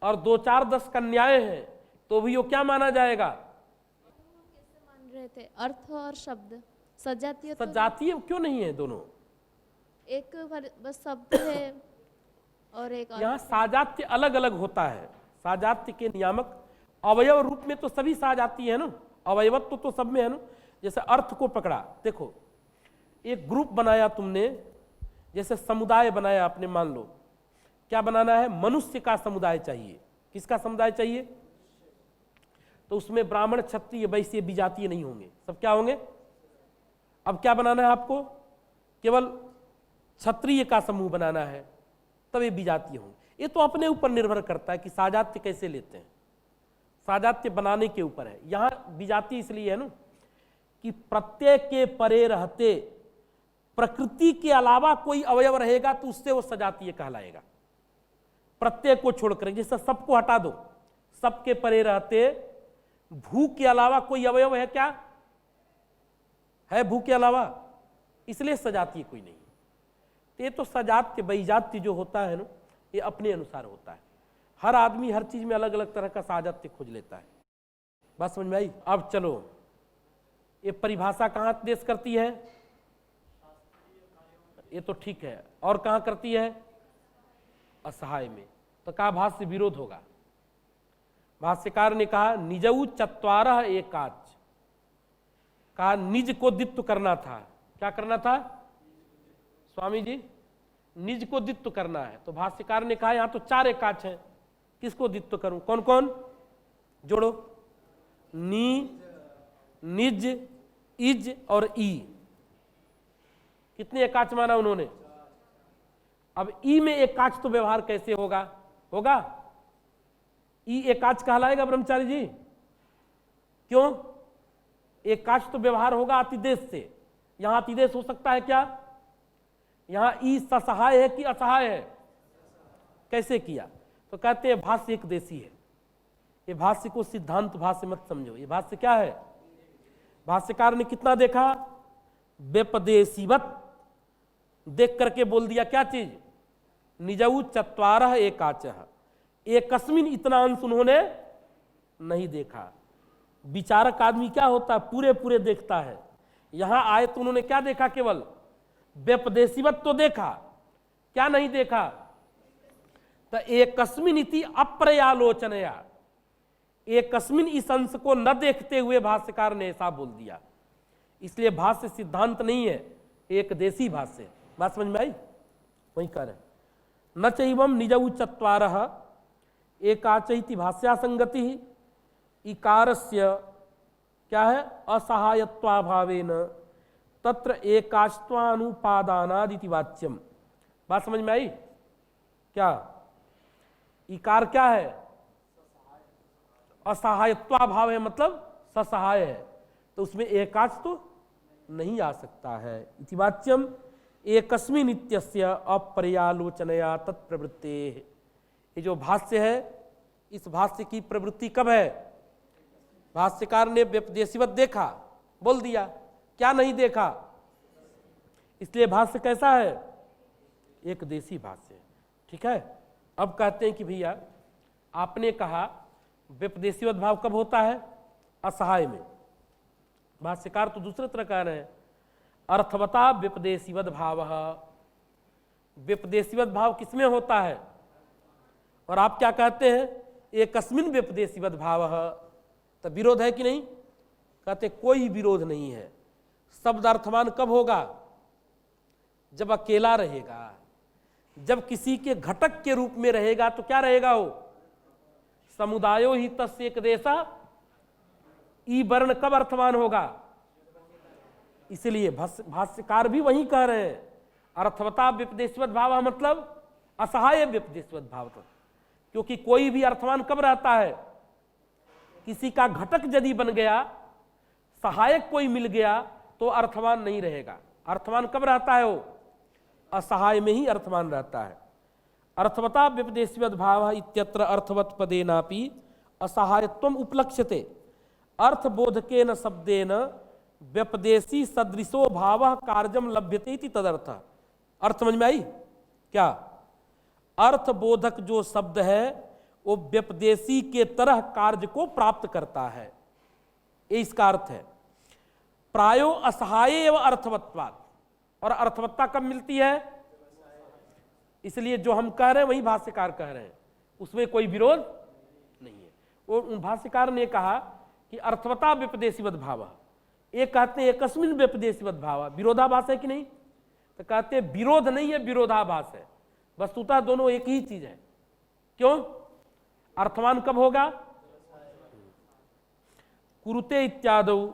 [SPEAKER 1] और 2 4 10 कन्याएं हैं, तो भी वो क्या माना जाएगा?
[SPEAKER 3] कैसे मान रहे थे? अर्थ और शब्द सजातीय तो
[SPEAKER 1] सजातीय क्यों नहीं है? दोनों
[SPEAKER 3] एक बस शब्द है और एक
[SPEAKER 1] यहाँ साजात्य अलग अलग होता है। साजात्य के नियामक अवयव रूप में तो सभी साजाती है ना, अवयवत्व तो सब में है ना। जैसे अर्थ को पकड़ा, देखो एक ग्रुप बनाया तुमने, जैसे समुदाय बनाया आपने, मान लो क्या बनाना है? मनुष्य का समुदाय चाहिए। किसका समुदाय चाहिए? तो उसमें ब्राह्मण क्षत्रिय वैश्य विजातीय नहीं होंगे, सब क्या होंगे? अब क्या बनाना है आपको? केवल क्षत्रिय का समूह बनाना है, तब ये विजातीय होंगे। ये तो अपने ऊपर निर्भर करता है कि साजात्य कैसे लेते हैं। साजात्य बनाने के ऊपर है। यहां विजातीय इसलिए है ना कि प्रत्यय के परे रहते प्रकृति के अलावा कोई अवयव रहेगा तो उससे वो सजातीय कहलाएगा। प्रत्यय को छोड़कर, जैसे सबको हटा दो, सबके परे रहते भू के अलावा कोई अवयव है क्या? है भू के अलावा, इसलिए सजातीय कोई नहीं। ये तो सजात्य वैजात्य जो होता है ना, ये अपने अनुसार होता है। हर आदमी हर चीज में अलग अलग तरह का साजात्य खोज लेता है। बात समझ में आई? अब चलो, ये परिभाषा कहां देश करती है? ये तो ठीक है, और कहाँ करती है? असहाय में। तो कहा भाष्य विरोध होगा। भाष्यकार ने कहा निजऊ चत्वारः एकाच, कहा निज को द्वित्व करना था। क्या करना था स्वामी जी? निज को द्वित्व करना है। तो भाष्यकार ने कहा यहां तो 4 एकाच हैं, किसको द्वित्व करूं? कौन कौन? जोड़ो। नी, निज, इज और ई। कितने एकाच माना उन्होंने? अब ई में एकाच तो व्यवहार कैसे होगा? होगा ई एकाच कहलाएगा ब्रह्मचारी जी? क्यों? एकाच तो व्यवहार होगा अतिदेश से। यहां अतिदेश हो सकता है क्या? यहां ई ससहाय है कि असहाय है? कैसे किया? तो कहते हैं भाष्य एक देशी है। ये भाष्य को सिद्धांत भाष्य मत समझो। ये भाष्य क्या है? भाष्यकार ने कितना देखा? व्यपदेशीवत देख करके बोल दिया क्या चीज? निजऊ चत्वारः एकाचः। एकस्मिन इतना अंश उन्होंने नहीं देखा। विचारक आदमी क्या होता है? पूरे पूरे देखता है। यहां आए तो उन्होंने क्या देखा? केवल व्यपदेशीवत तो देखा, क्या नहीं देखा? तो एकस्मिन इति अप्रयालोचनया, एकस्मिन इस अंश को न देखते हुए भाष्यकार ने ऐसा बोल दिया। इसलिए भाष्य सिद्धांत नहीं है, एक देशी भाष्य। बात समझ में आई? वही कह रहे न चैवम निजऊ चत्वारः एकाच इति भाष्यासंगति इकारस्य क्या है? असहायत्वाभावेन तत्र एकाच्त्वानुपादानादिति वाच्यम। बात समझ में आई क्या? इकार क्या है? असहायत्वाभाव है, मतलब ससहाय है, तो उसमें एकाच तो नहीं आ सकता है। इति वाच्यम एकस्मिन् इत्यस्य अपर्यालोचनया तत्प्रवृत्तेः। ये जो भाष्य है, इस भाष्य की प्रवृत्ति कब है? भाष्यकार ने व्यपदेशीवत देखा, बोल दिया, क्या नहीं देखा? इसलिए भाष्य कैसा है? एक देशी भाष्य। ठीक है। अब कहते हैं कि भैया आपने कहा व्यपदेशीवत भाव कब होता है? असहाय में। भाष्यकार तो दूसरे तरह कह रहे हैं, अर्थवता व्यपदेशीवत भाव। व्यपदेशीवत भाव किसमें होता है? और आप क्या कहते हैं? एकस्मिन व्यपदेशीवत भाव। तो विरोध है कि नहीं? कहते कोई विरोध नहीं है। शब्द अर्थवान कब होगा? जब अकेला रहेगा, जब किसी के घटक के रूप में रहेगा तो क्या रहेगा वो? समुदायो ही तस्य एकदेशा। ई वर्ण कब अर्थवान होगा? इसलिए भाष्यकार भी वही कह रहे हैं, अर्थवता व्यपदेशीवत भाव मतलब असहाय व्यपदेशीवत भाव। क्योंकि कोई भी अर्थवान कब रहता है? किसी का घटक यदि बन गया, सहायक कोई मिल गया तो अर्थवान नहीं रहेगा। अर्थवान कब रहता है? वो असहाय में ही अर्थवान रहता है। अर्थवता व्यपदेशीवत भाव इत्यत्र अर्थवत पदेनापि असहायत्वम उपलक्ष्यते। अर्थबोधकेन शब्देन व्यपदेशी सदृशो भाव कार्यम लभ्यते इति तदर्थ। अर्थ समझ में आई क्या? अर्थबोधक जो शब्द है वो व्यपदेशी के तरह कार्य को प्राप्त करता है, ये इसका अर्थ है। प्रायो असहाय एवं अर्थवत्वात्। और अर्थवत्ता कब मिलती है? इसलिए जो हम कह रहे हैं वही भाष्यकार कह रहे हैं, उसमें कोई विरोध नहीं है। वो भाष्यकार ने कहा कि अर्थवता व्यपदेशीवत भाव, एक कहते हैं एकस्मिन व्यपदेशीवत भाव। विरोधाभास है कि नहीं? तो कहते हैं विरोध नहीं है, विरोधाभास है। वस्तुतः दोनों एक ही चीज है। क्यों? अर्थवान कब होगा? कुरुते इत्यादौ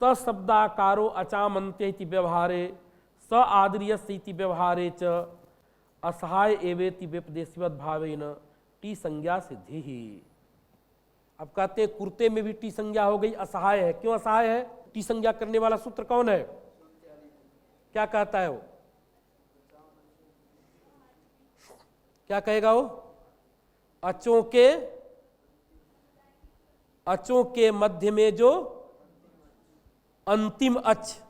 [SPEAKER 1] तशब्दाकारो अचामन्त्य इति व्यवहारे स आद्रियस्य इति व्यवहारे च असहाय एवेति व्यपदेशीवत भावेन टी संज्ञा सिद्धि ही। अब कहते हैं कुर्ते में भी टी संज्ञा हो गई, असहाय है। क्यों असहाय है? टी संज्ञा करने वाला सूत्र कौन है? क्या कहता है वो? क्या कहेगा वो? अचों के मध्य में जो अंतिम अच,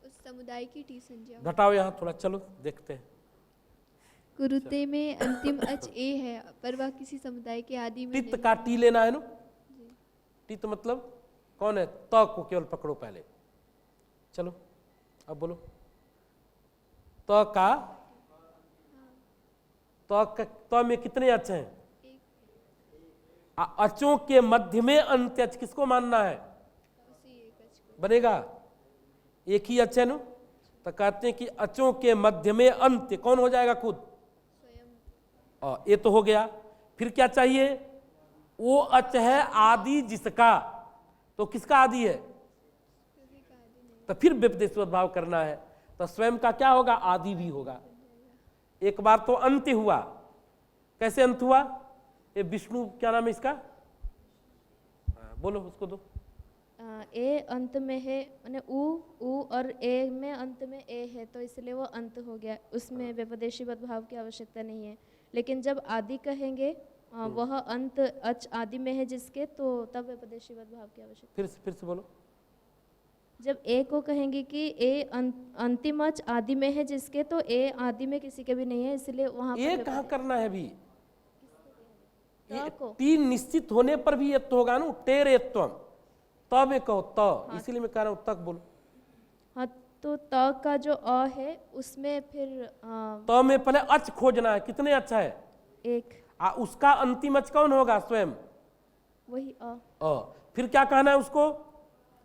[SPEAKER 2] उस समुदाय की टी संज्ञा।
[SPEAKER 1] घटाओ यहां थोड़ा, चलो देखते हैं।
[SPEAKER 2] कुरुते में अंतिम अच ए है, पर वह किसी समुदाय के आदि में
[SPEAKER 1] टित का टी लेना है ना? टित मतलब कौन है? त को केवल पकड़ो पहले, चलो अब बोलो। त में कितने अच हैं? अचों के मध्य में अंत्य अच किसको मानना है? बनेगा एक ही अच है ना, तो कहते हैं कि अचों के मध्य में अंत्य कौन हो जाएगा? खुद। ये तो हो गया। फिर क्या चाहिए? वो अच है आदि जिसका, तो किसका आदि है? तो फिर व्यपदेश भाव करना है, तो स्वयं का क्या होगा? आदि भी होगा। एक बार तो अंत्य हुआ, कैसे अंत हुआ? ये विष्णु क्या नाम है इसका? बोलो उसको दो।
[SPEAKER 3] ए अंत में है, माने उ और ए में अंत में ए है, तो इसलिए वो अंत हो गया, उसमें व्यपदेशी भाव की आवश्यकता नहीं है। लेकिन जब आदि कहेंगे वह अंत अच आदि में है जिसके, तो तब व्यपदेशी भाव की आवश्यकता।
[SPEAKER 1] फिर से बोलो।
[SPEAKER 3] जब ए को कहेंगे कि ए अंतिम अच आदि में है जिसके, तो ए आदि में किसी के भी नहीं है, इसलिए वहां
[SPEAKER 1] ये कहाँ करना है अभी?
[SPEAKER 3] को
[SPEAKER 1] तीन निश्चित होने पर भी यत्व होगा ना, टेरे यत्वम, तब ये कहो त, इसीलिए मैं कह रहा हूं तक बोलो।
[SPEAKER 3] हाँ, तो त का जो अ है उसमें फिर
[SPEAKER 1] त में पहले अच खोजना है, कितने अच है?
[SPEAKER 3] एक।
[SPEAKER 1] उसका अंतिम अच कौन होगा? स्वयं,
[SPEAKER 3] वही
[SPEAKER 1] फिर क्या कहना है उसको?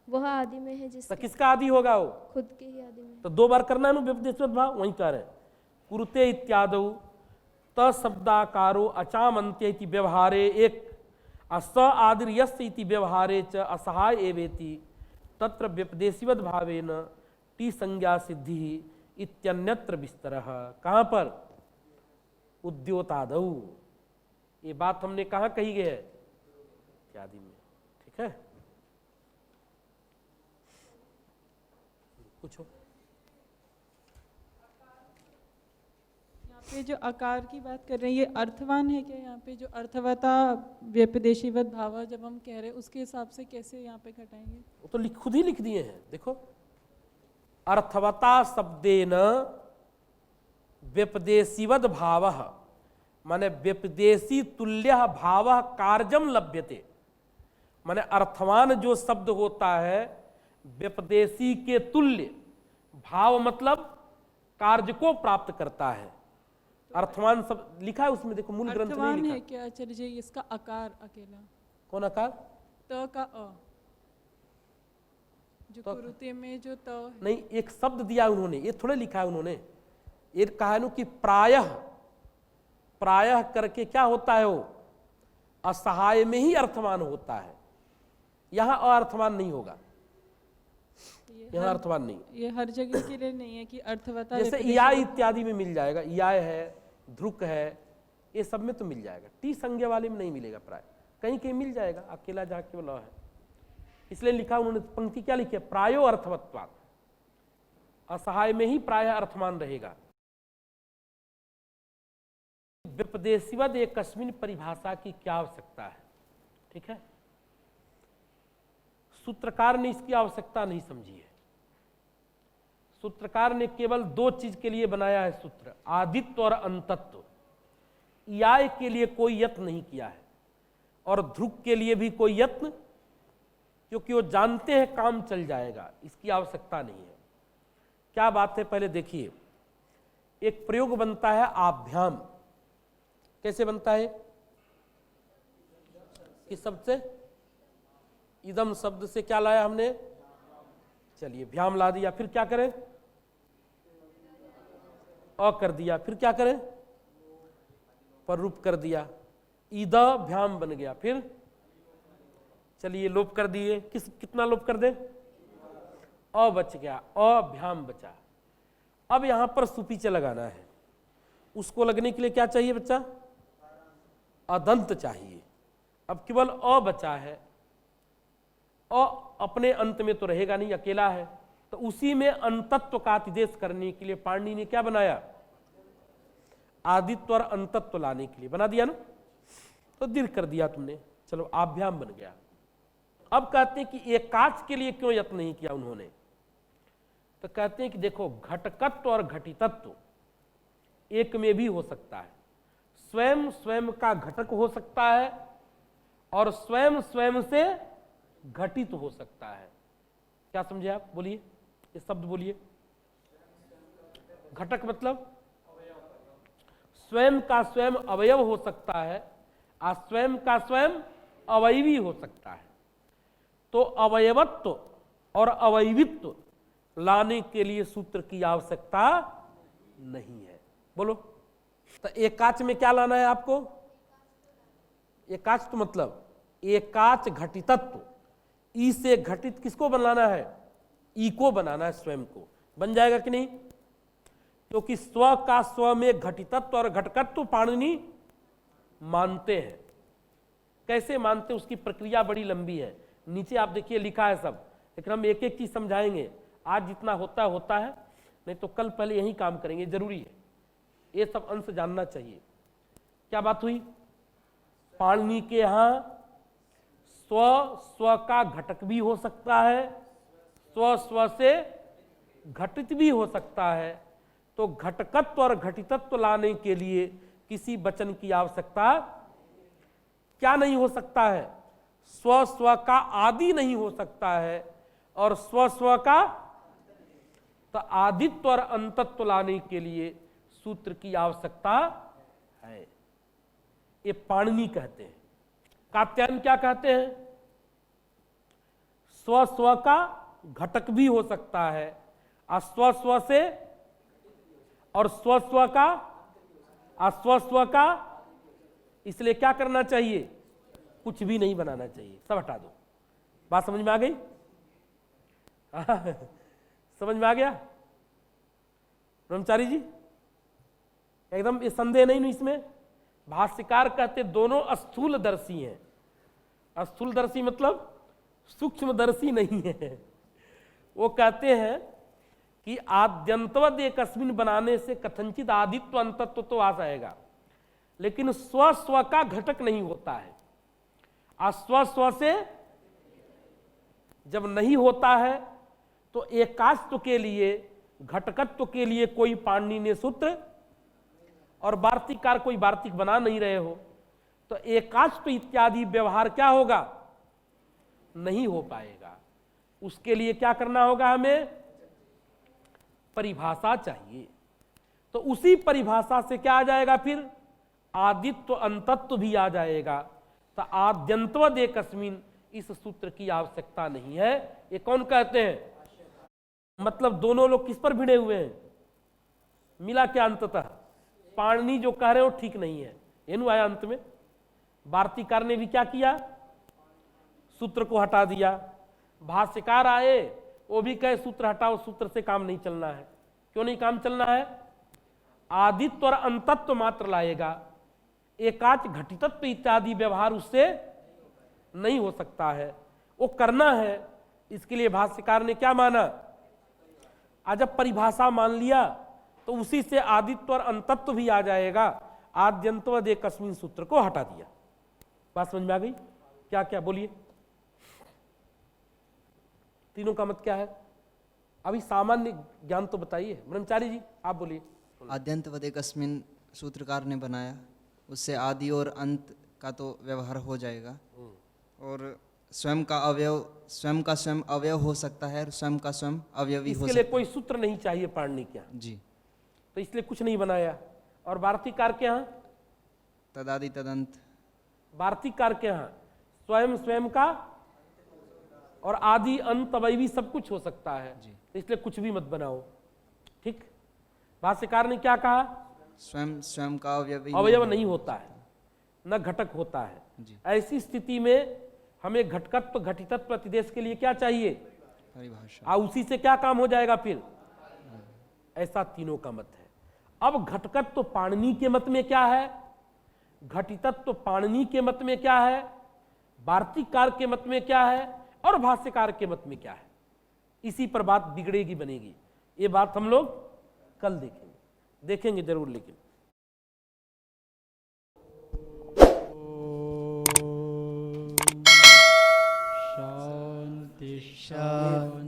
[SPEAKER 3] वह आदि में है
[SPEAKER 1] तो
[SPEAKER 3] जिसके,
[SPEAKER 1] किसका आदि होगा वो?
[SPEAKER 3] खुद के ही आदि में।
[SPEAKER 1] तो दो बार करना है ना व्यपदेश भाव, वहीं कह रहे हैं। कुरुते इत्यादौ त शब्दाकारो अचाम अंत्य इति व्यवहारे एक अस आदिर यस् इति व्यवहारे च असहाय एवेति तत्र व्यपदेशीवद भावेन टी संज्ञा सिद्धि इत्यन्यत्र विस्तरः। कहाँ पर? उद्योतादौ। ये बात हमने कहाँ कही गई है? इत्यादि में। ठीक है, पूछो।
[SPEAKER 5] यहाँ पे जो आकार की बात कर रहे हैं, ये अर्थवान है क्या? यहाँ पे जो अर्थवता व्यपदेशीवत भाव जब हम कह रहे हैं, उसके हिसाब से कैसे यहाँ पे घटाएंगे?
[SPEAKER 1] वो तो खुद ही लिख दिए हैं, देखो। अर्थवता शब्देन व्यपदेशीवद भाव, माने व्यपदेशी तुल्य भाव कार्यम लभ्यते, माने अर्थवान जो शब्द होता है व्यपदेशी के तुल्य भाव, मतलब कार्य को प्राप्त करता है। अर्थवान शब्द लिखा है उसमें, देखो मूल ग्रंथ में
[SPEAKER 5] अर्थवान
[SPEAKER 1] लिखा
[SPEAKER 5] है क्या आचार्य जी? इसका आकार अकेला
[SPEAKER 1] कौन आकार?
[SPEAKER 5] त का अ, जो कुरुते में जो त है।
[SPEAKER 1] नहीं, एक शब्द दिया उन्होंने, ये थोड़े लिखा है उन्होंने। ये कहा है कि प्रायः, प्रायः करके क्या होता है? वो असहाय में ही अर्थवान होता है, यहां अर्थवान नहीं होगा, यहां अर्थवान नहीं।
[SPEAKER 5] ये हर जगह के लिए नहीं है कि अर्थवता
[SPEAKER 1] जैसे या इत्यादि में मिल जाएगा, या है, ध्रुक है, ये सब में तो मिल जाएगा। टी संज्ञा वाले में नहीं मिलेगा, प्राय कहीं कहीं मिल जाएगा, अकेला जहाँ केवल है। इसलिए लिखा उन्होंने, पंक्ति क्या लिखी है? प्रायो अर्थवत्वात्, असहाय में ही प्राय अर्थवान रहेगा। व्यपदेशीवद एक कस्मिन परिभाषा की क्या आवश्यकता है? ठीक है, सूत्रकार ने इसकी आवश्यकता नहीं समझी है। सूत्रकार ने केवल दो चीज के लिए बनाया है सूत्र, आदित्व और अंतत्व। याय के लिए कोई यत्न नहीं किया है, और ध्रुव के लिए भी कोई यत्न, क्योंकि वो जानते हैं काम चल जाएगा, इसकी आवश्यकता नहीं है। क्या बात है? पहले देखिए, एक प्रयोग बनता है आभ्याम। कैसे बनता है? किस शब्द से? इदम शब्द से क्या लाया हमने? चलिए, भ्याम ला दिया, फिर क्या करें? अ कर दिया, फिर क्या करें? पर रूप कर दिया, ईद भ्याम बन गया। फिर चलिए लोप कर दिए, कितना लोप कर दे? अ बच गया, अभ्याम बचा। अब यहां पर सुपीचे लगाना है, उसको लगने के लिए क्या चाहिए बच्चा? अदंत चाहिए। अब केवल अ बचा है, अ अपने अंत में तो रहेगा नहीं, अकेला है, तो उसी में अंतत्व का आतिदेश करने के लिए पाणिनि ने क्या बनाया? आदित्व और अंतत्व लाने के लिए बना दिया ना, तो दीर्घ कर दिया तुमने, चलो आभ्याम बन गया। अब कहते हैं कि एकाच के लिए क्यों यत्न नहीं किया उन्होंने? तो कहते हैं कि देखो, घटकत्व और घटितत्व एक में भी हो सकता है। स्वयं स्वयं का घटक हो सकता है, और स्वयं स्वयं से घटित हो सकता है। क्या समझे आप? बोलिए, ये शब्द बोलिए। घटक मतलब स्वयं का स्वयं अवयव हो सकता है और स्वयं का स्वयं अवयवी हो सकता है। तो अवयवत्व और अवयवित्व लाने के लिए सूत्र की आवश्यकता नहीं है। बोलो, तो एकाच में क्या लाना है आपको? एकाच तो मतलब एकाच घटितत्व, ई से घटित किसको बनाना है? ई को बनाना है, स्वयं को। बन जाएगा कि नहीं? क्योंकि स्व का स्व में घटितत्व और घटकत्व पाणिनि मानते हैं। कैसे मानते, उसकी प्रक्रिया बड़ी लंबी है, नीचे आप देखिए लिखा है सब, लेकिन हम एक एक चीज समझाएंगे। आज जितना होता है, नहीं तो कल पहले यही काम करेंगे, जरूरी है, ये सब अंश जानना चाहिए। क्या बात हुई? पाणिनि के यहां स्व का घटक भी हो सकता है, स्व से घटित भी हो सकता है। तो घटकत्व और घटितत्व लाने के लिए किसी वचन की आवश्यकता क्या नहीं हो सकता है? स्व का आदि नहीं हो सकता है, और स्व का तो आदित्व और अंतत्व लाने के लिए सूत्र की आवश्यकता है। ये पाणिनि कहते हैं। कात्यायन क्या कहते हैं? स्व का घटक भी हो सकता है, और स्व से, और स्व का, इसलिए क्या करना चाहिए? कुछ भी नहीं बनाना चाहिए, सब हटा दो। बात समझ में आ गई? समझ में आ गया ब्रह्मचारी जी? एकदम ये संदेह नहीं इसमें। भाष्यकार कहते दोनों स्थूलदर्शी हैं। स्थूलदर्शी मतलब सूक्ष्मदर्शी नहीं है। वो कहते हैं कि आद्यंतवद एकस्मिन बनाने से कथंचित आदित्व अंतत्व तो आ जाएगा, लेकिन स्व का घटक नहीं होता है। स्व से जब नहीं होता है तो एकास्त्व के लिए, घटकत्व के लिए कोई पाणिनि ने सूत्र, और वार्तिककार कोई वार्तिक बना नहीं रहे हो, तो एकास्त्व इत्यादि व्यवहार क्या होगा? नहीं हो पाएगा। उसके लिए क्या करना होगा? हमें परिभाषा चाहिए। तो उसी परिभाषा से क्या आ जाएगा फिर? आदित्व अंतत्व भी आ जाएगा। तो आद्यंतवद एकस्मिन, इस सूत्र की आवश्यकता नहीं है। ये कौन कहते हैं? मतलब दोनों लोग किस पर भिड़े हुए हैं? मिला क्या अंततः? पाणिनि जो कह रहे हो ठीक नहीं है, ये नु आया अंत में। वार्तिकार ने भी क्या किया? सूत्र को हटा दिया। भाष्यकार आए, वो भी कहे सूत्र हटाओ, सूत्र से काम नहीं चलना है। क्यों नहीं काम चलना है? आदित्व और अंतत्व मात्र लाएगा, एकाच घटितत्व इत्यादि व्यवहार उससे नहीं हो सकता है। वो करना है, इसके लिए भाष्यकार ने क्या माना? आज जब परिभाषा मान लिया तो उसी से आदित्व और अंतत्व भी आ जाएगा। आद्यंतवद एकस्मिन सूत्र को हटा दिया। बात समझ में आ गई? क्या क्या बोलिए, तीनों का मत क्या है? अभी सामान्य ज्ञान तो बताइए। ब्रह्मचारी जी आप बोलिए।
[SPEAKER 4] आद्यंतवद एकस्मिन सूत्रकार ने बनाया, उससे आदि और अंत का तो व्यवहार हो जाएगा, और स्वयं का स्वयं अवयव हो सकता है, और स्वयं का स्वयं अवयवी हो
[SPEAKER 1] सकता है। इसके लिए कोई
[SPEAKER 4] है।
[SPEAKER 1] सूत्र नहीं चाहिए पाणिनि के यहाँ
[SPEAKER 4] जी,
[SPEAKER 1] तो इसलिए कुछ नहीं बनाया। और वार्तिककार के यहाँ
[SPEAKER 4] तदादि तदंत,
[SPEAKER 1] वार्तिककार के यहाँ स्वयं का और आदि अंत अवयवी सब कुछ हो सकता है, तो इसलिए कुछ भी मत बनाओ। ठीक? भाष्यकार ने क्या कहा?
[SPEAKER 4] स्वयं का
[SPEAKER 1] अवयव नहीं होता है, न घटक होता है। ऐसी स्थिति में हमें घटकत्व घटितत्व प्रतिदेश के लिए क्या चाहिए?
[SPEAKER 4] परिभाषा।
[SPEAKER 1] उसी से क्या काम हो जाएगा फिर? ऐसा तीनों का मत है। अब घटकत्व पाणिनि के मत में क्या है, घटितत्व पाणिनि के मत में क्या है, वार्तिककार के मत में क्या है, और भाष्यकार के मत में क्या है, इसी पर बात बिगड़ेगी बनेगी। ये बात हम लोग कल देखेंगे जरूर। लेकिन
[SPEAKER 6] शांति शांति।